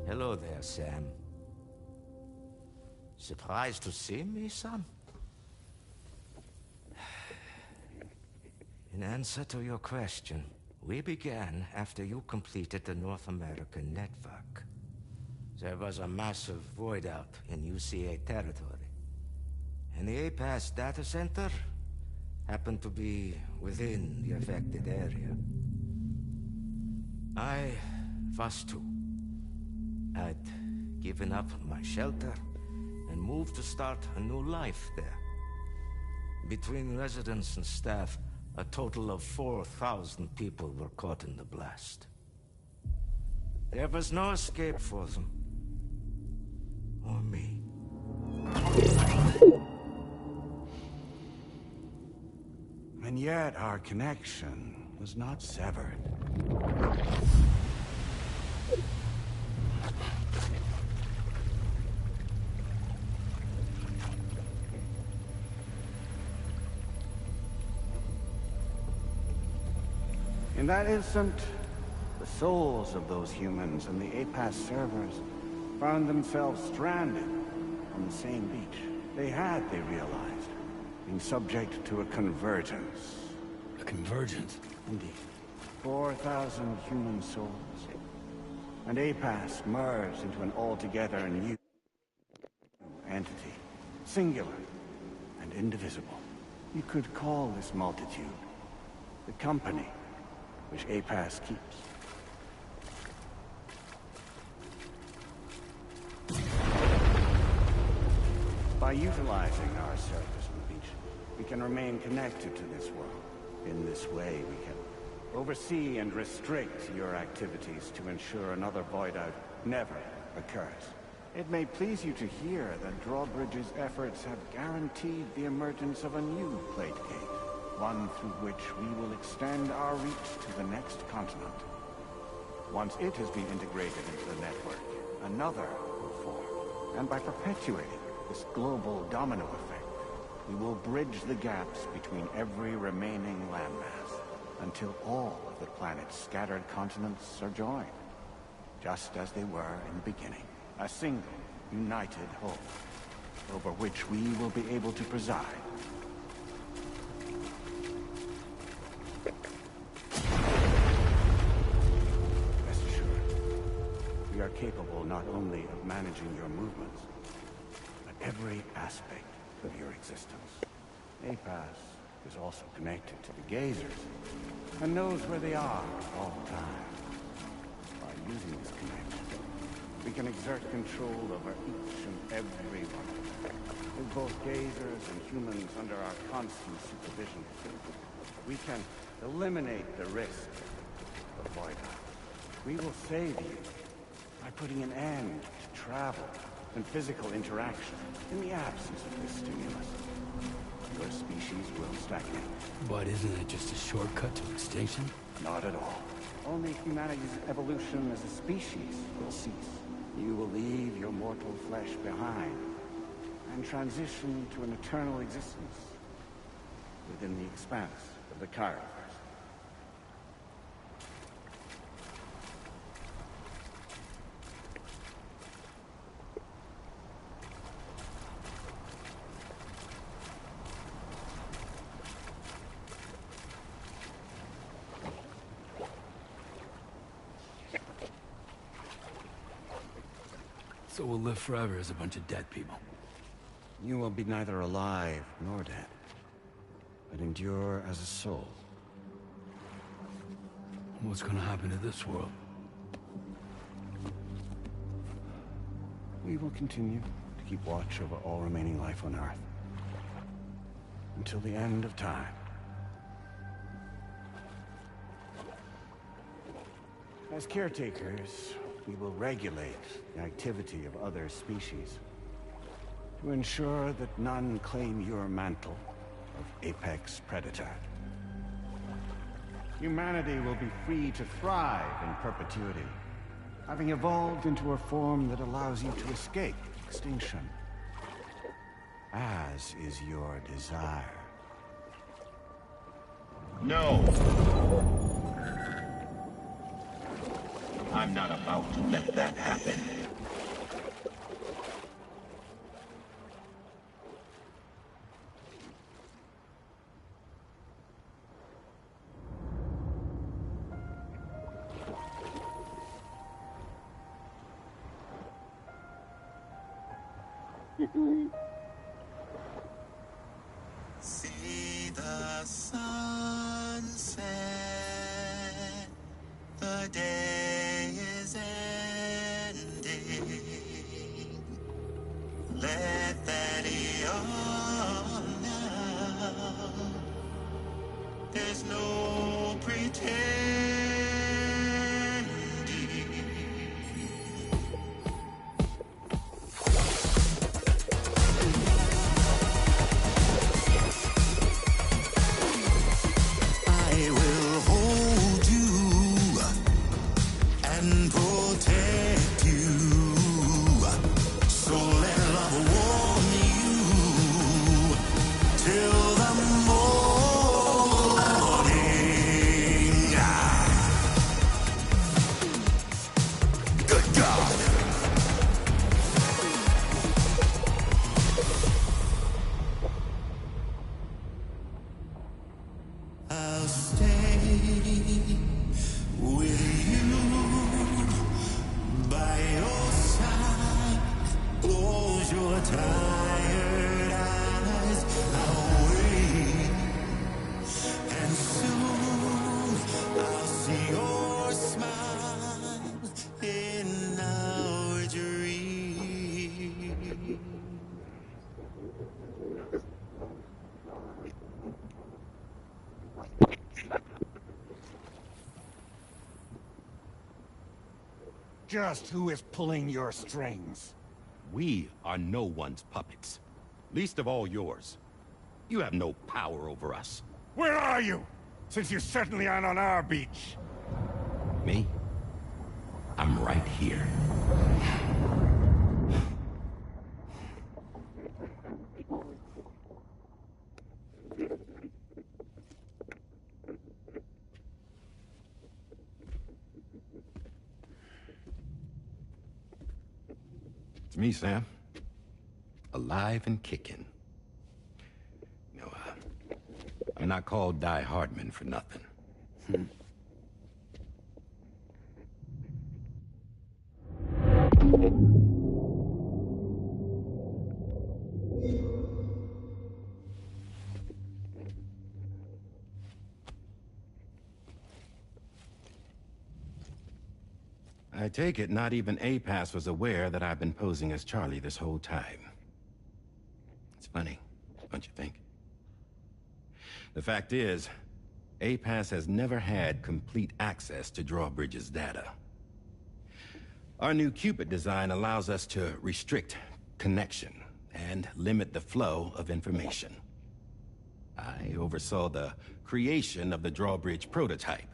Hello there, Sam. Surprised to see me, son? In answer to your question, we began after you completed the North American network. There was a massive void out in UCA territory, and the APAS data center happened to be within the affected area. I was too. I'd given up my shelter and moved to start a new life there. Between residents and staff, a total of 4,000 people were caught in the blast. There was no escape for them. Or me. And yet our connection was not severed. In that instant, the souls of those humans and the APAS servers found themselves stranded on the same beach. They realized, been subject to a convergence. A convergence? Indeed. 4,000 human souls. And APAS merged into an altogether new entity. Singular and indivisible. You could call this multitude the company which APAS keeps. By utilizing our service on the beach, we can remain connected to this world. In this way, we can oversee and restrict your activities to ensure another void out never occurs. It may please you to hear that Drawbridge's efforts have guaranteed the emergence of a new plate gate, one through which we will extend our reach to the next continent. Once it has been integrated into the network, another will form. And by perpetuating this global domino effect, we will bridge the gaps between every remaining landmass until all of the planet's scattered continents are joined, just as they were in the beginning. A single, united whole, over which we will be able to preside. Rest assured, we are capable not only of managing your movements, but every aspect of your existence. APAS is also connected to the Gazers, and knows where they are at all times. By using this connection, we can exert control over each and every one of them. With both Gazers and humans under our constant supervision, we can eliminate the risk of void out. We will save you by putting an end to travel and physical interaction in the absence of this stimulus. Your species will stagnate. But isn't it just a shortcut to extinction? Not at all. Only humanity's evolution as a species will cease. You will leave your mortal flesh behind and transition to an eternal existence within the expanse of the Chiron. So we'll live forever as a bunch of dead people. You will be neither alive nor dead, but endure as a soul. What's gonna happen to this world? We will continue to keep watch over all remaining life on Earth until the end of time. As caretakers, we will regulate the activity of other species to ensure that none claim your mantle of apex predator. Humanity will be free to thrive in perpetuity, having evolved into a form that allows you to escape extinction, as is your desire. No! I'm not about to let that happen. See the sunset, the day is ending. Let that yawn now. There's no pretending. I will hold you and protect you. So let love warm you till the morning. Good God. I'll stay with you by your side. Close your tired eyes. I'll wait, and soon I'll see your smile in our dream. Just who is pulling your strings? We are no one's puppets. Least of all yours. You have no power over us. Where are you? Since you certainly aren't on our beach. Me? I'm right here. It's me, Sam. Alive and kicking. No, I'm not called Die Hardman for nothing. I take it not even APAS was aware that I've been posing as Charlie this whole time. It's funny, don't you think? The fact is, APAS has never had complete access to Drawbridge's data. Our new Cupid design allows us to restrict connection and limit the flow of information. I oversaw the creation of the Drawbridge prototype,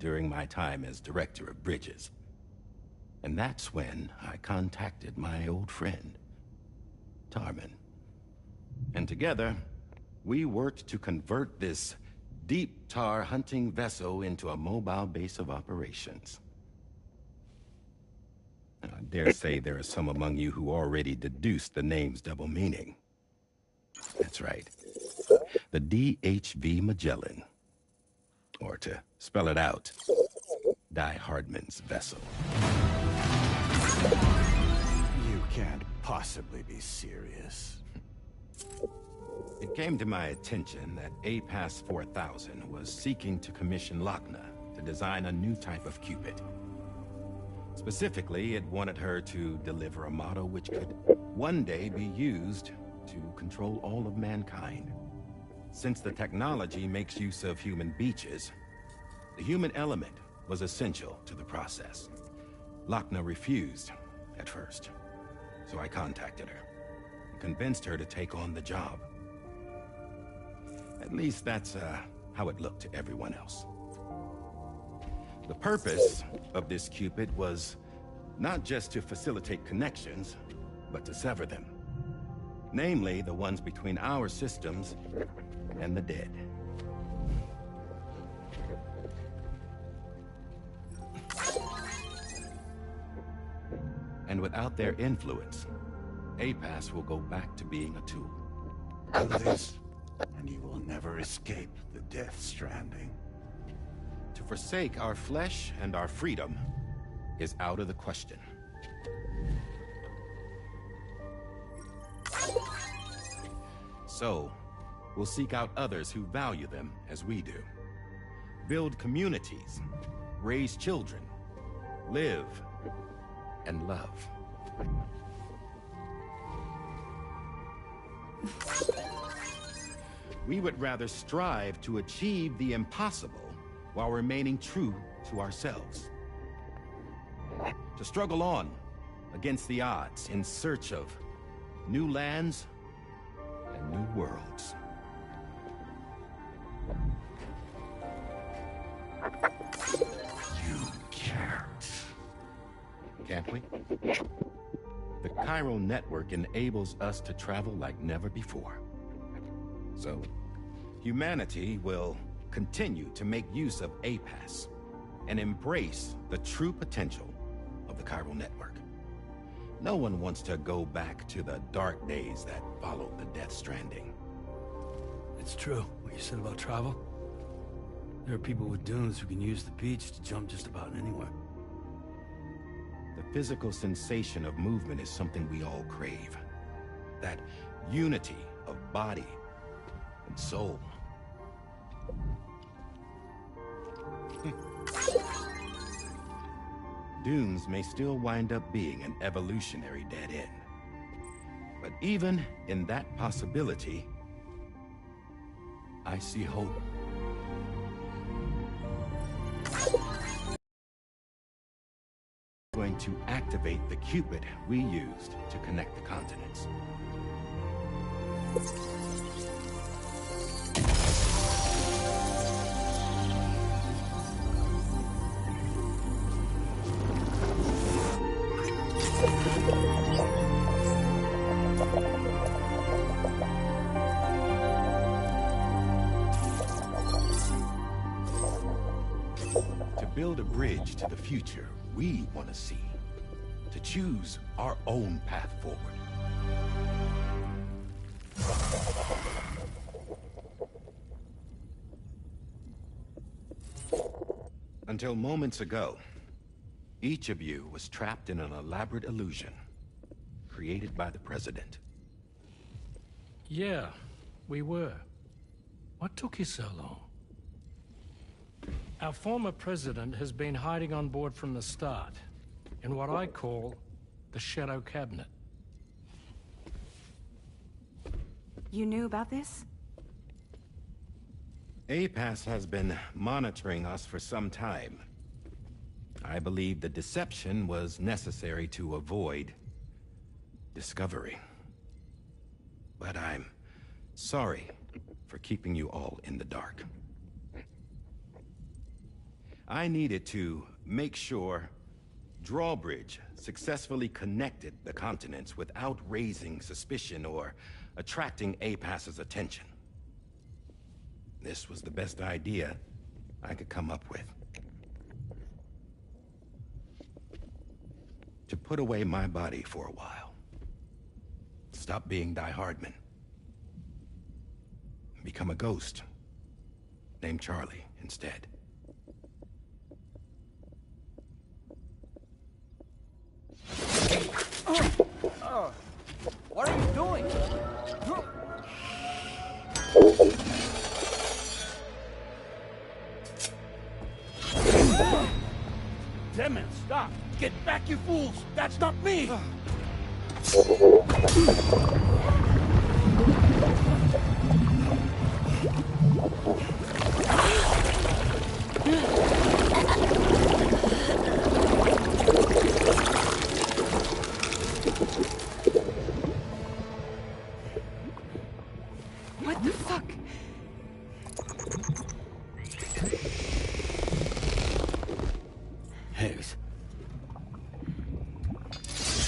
during my time as director of bridges. And that's when I contacted my old friend, Tarman. And together, we worked to convert this deep tar hunting vessel into a mobile base of operations. I dare say there are some among you who already deduced the name's double meaning. That's right. The DHV Magellan. Or to spell it out, Die Hardman's vessel. You can't possibly be serious. It came to my attention that APAS 4000 was seeking to commission Lochna to design a new type of Cupid. Specifically, it wanted her to deliver a model which could one day be used to control all of mankind. Since the technology makes use of human beaches, the human element was essential to the process. Lochna refused at first, so I contacted her and convinced her to take on the job. At least that's how it looked to everyone else. The purpose of this Cupid was not just to facilitate connections, but to sever them. Namely, the ones between our systems and the dead. And without their influence, APAS will go back to being a tool. Do this, and you will never escape the Death Stranding. To forsake our flesh and our freedom is out of the question. So, we'll seek out others who value them as we do. Build communities, raise children, live, and love. We would rather strive to achieve the impossible while remaining true to ourselves. To struggle on against the odds in search of new lands and new worlds. You can't. Can't we? The chiral network enables us to travel like never before. So, humanity will continue to make use of APAS and embrace the true potential of the chiral network. No one wants to go back to the dark days that followed the Death Stranding. It's true, what you said about travel. There are people with dunes who can use the beach to jump just about anywhere. The physical sensation of movement is something we all crave. That unity of body and soul. Dunes may still wind up being an evolutionary dead end. But even in that possibility, I see hope. Going to activate the Cupid we used to connect the continents. To build a bridge to the future we want to see, to choose our own path forward. Until moments ago, each of you was trapped in an elaborate illusion created by the President. Yeah, we were. What took you so long? Our former president has been hiding on board from the start, in what I call the Shadow Cabinet. You knew about this? APAS has been monitoring us for some time. I believe the deception was necessary to avoid discovery. But I'm sorry for keeping you all in the dark. I needed to make sure Drawbridge successfully connected the continents without raising suspicion or attracting APAS's attention. This was the best idea I could come up with. To put away my body for a while. Stop being Die Hardman. Become a ghost. Named Charlie instead. What are you doing? Damn it, stop! Get back, you fools! That's not me! What the fuck? Higgs.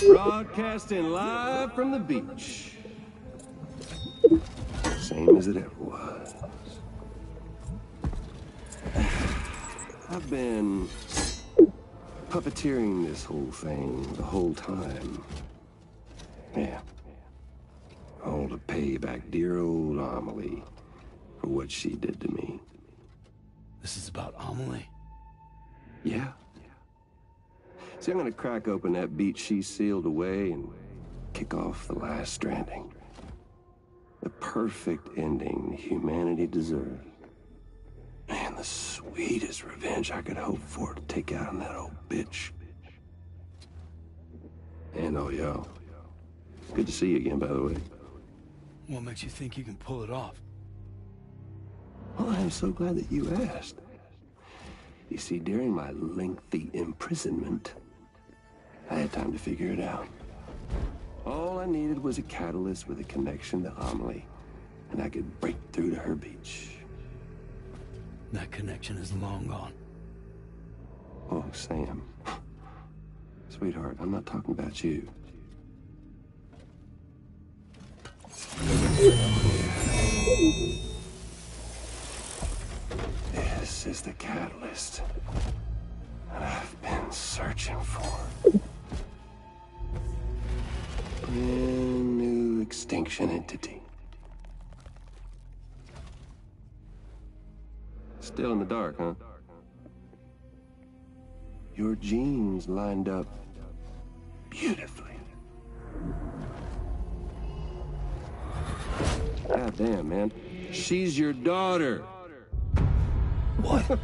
Broadcasting live from the beach. Same as it ever was. I've been puppeteering this whole thing the whole time. Yeah. All to pay back dear old Amelie for what she did to me. This is about Amelie? Yeah. See, I'm gonna crack open that beach she sealed away and kick off the last stranding. The perfect ending humanity deserves. Man, the sweetest revenge I could hope for to take out on that old bitch. And oh, yo. Good to see you again, by the way. What makes you think you can pull it off? Well, I'm so glad that you asked. You see, during my lengthy imprisonment, I had time to figure it out. All I needed was a catalyst with a connection to Amelie, and I could break through to her beach. That connection is long gone. Oh, Sam. Sweetheart, I'm not talking about you. This is the catalyst that I've been searching for. Brand new extinction entity. Still in the dark, huh? Your genes lined up beautifully. God damn, man. She's your daughter. What?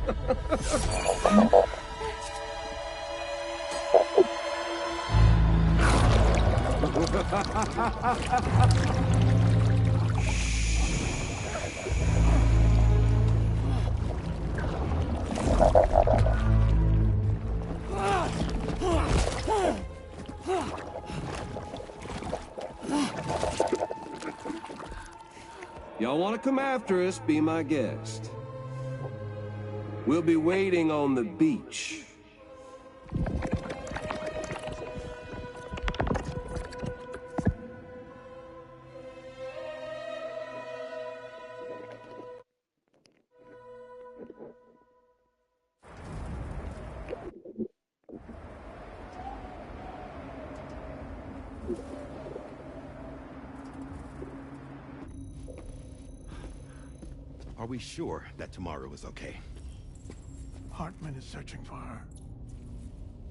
Y'all want to come after us, be my guest. We'll be waiting on the beach. Are we sure that tomorrow is okay? Hartman is searching for her.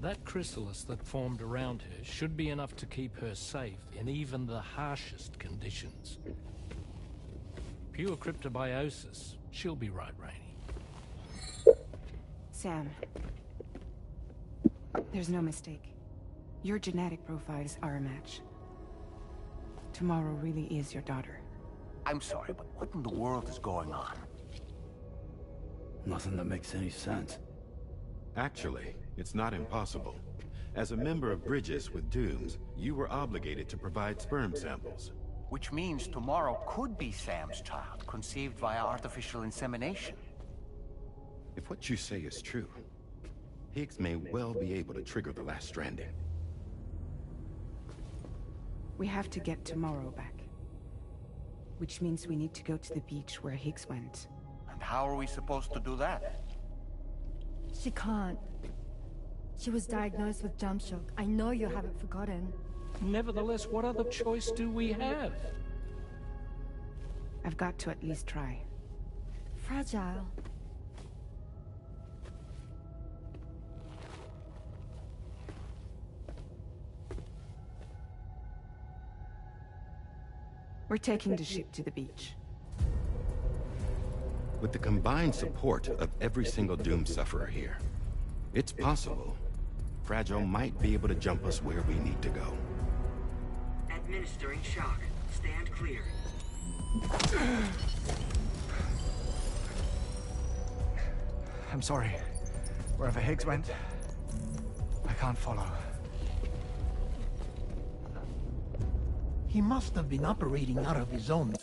That chrysalis that formed around her should be enough to keep her safe in even the harshest conditions. Pure cryptobiosis. She'll be right, Rainey. Sam. There's no mistake. Your genetic profiles are a match. Tomorrow really is your daughter. I'm sorry, but what in the world is going on? Nothing that makes any sense. Actually, it's not impossible. As a member of Bridges with Dooms, you were obligated to provide sperm samples. Which means tomorrow could be Sam's child, conceived via artificial insemination. If what you say is true, Higgs may well be able to trigger the last stranding. We have to get tomorrow back. Which means we need to go to the beach where Higgs went. And how are we supposed to do that? She can't. She was diagnosed with jump shock. I know you haven't forgotten. Nevertheless, what other choice do we have? I've got to at least try. Fragile. We're taking the ship to the beach. With the combined support of every single Doom sufferer here, it's possible Fragile might be able to jump us where we need to go. Administering shock. Stand clear. I'm sorry. Wherever Higgs went, I can't follow. He must have been operating out of his own.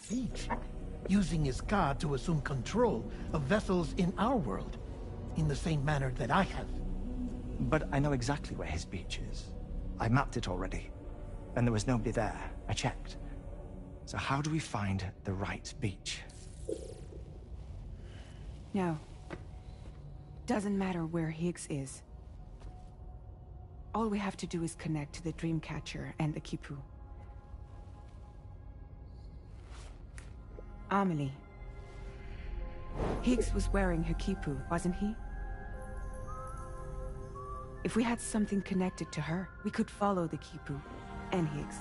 Beach, using his car to assume control of vessels in our world, in the same manner that I have. But I know exactly where his beach is. I mapped it already, and there was nobody there. I checked. So how do we find the right beach? No. Doesn't matter where Higgs is. All we have to do is connect to the Dreamcatcher and the Kipu. Amelie. Higgs was wearing her Kipu, wasn't he? If we had something connected to her, we could follow the Kipu and Higgs.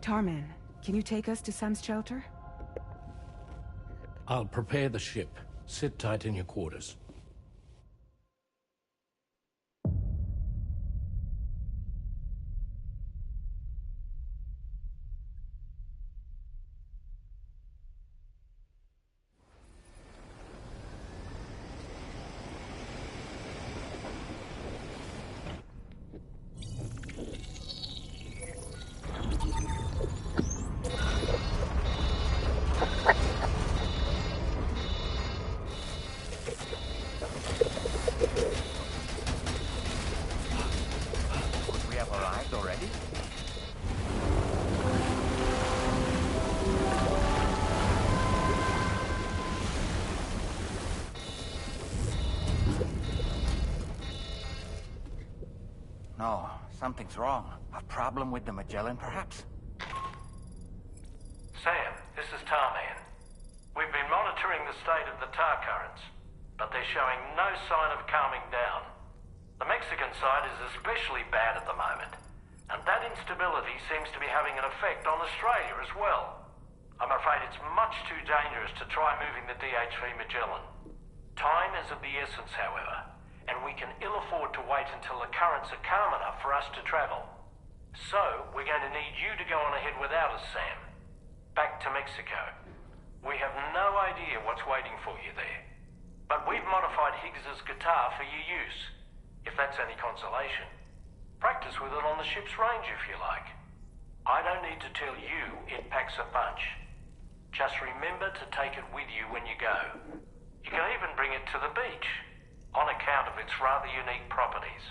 Tarman, can you take us to Sam's shelter? I'll prepare the ship. Sit tight in your quarters. No, something's wrong. A problem with the Magellan, perhaps? Sam, this is Tarman. We've been monitoring the state of the tar currents, but they're showing no sign of calming down. The Mexican side is especially bad at the moment, and that instability seems to be having an effect on Australia as well. I'm afraid it's much too dangerous to try moving the DH3 Magellan. Time is of the essence, however, and we can ill afford to wait until the currents are calm enough for us to travel. So, we're going to need you to go on ahead without us, Sam. Back to Mexico. We have no idea what's waiting for you there. But we've modified Higgs's guitar for your use, if that's any consolation. Practice with it on the ship's range if you like. I don't need to tell you it packs a punch. Just remember to take it with you when you go. You can even bring it to the beach, on account of its rather unique properties.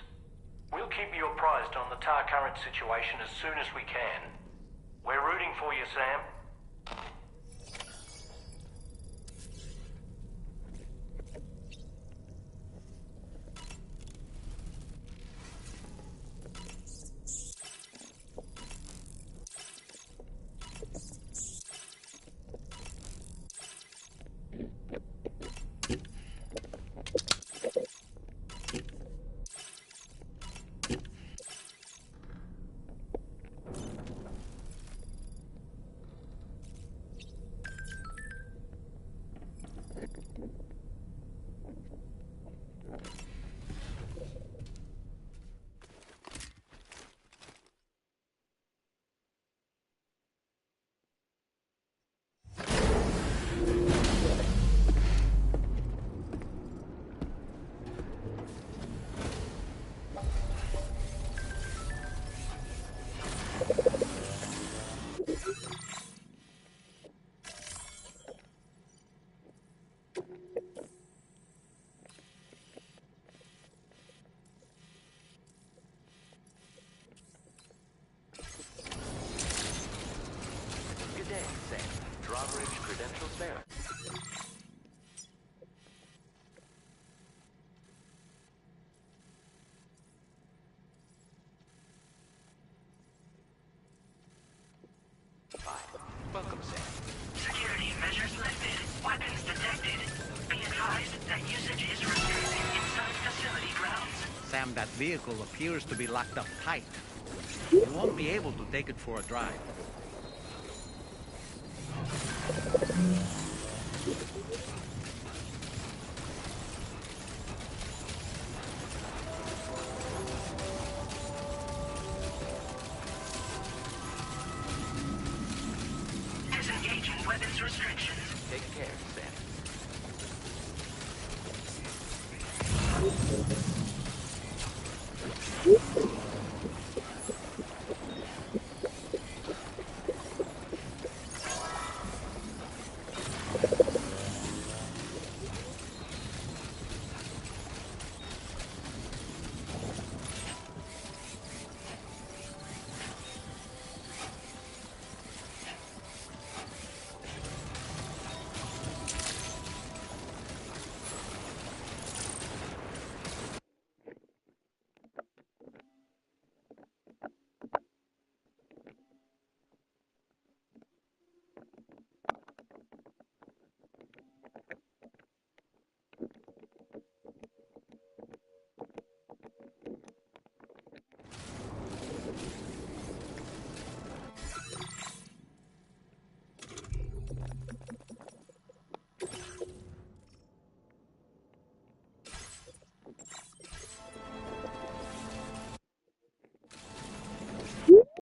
We'll keep you apprised on the tar current situation as soon as we can. We're rooting for you, Sam. Credentials there. Hi. Welcome, Sam. Security measures lifted. Weapons detected. Be advised that usage is restricted inside facility grounds. Sam, that vehicle appears to be locked up tight. You won't be able to take it for a drive. Disengaging weapons restrictions. Take care, Sam.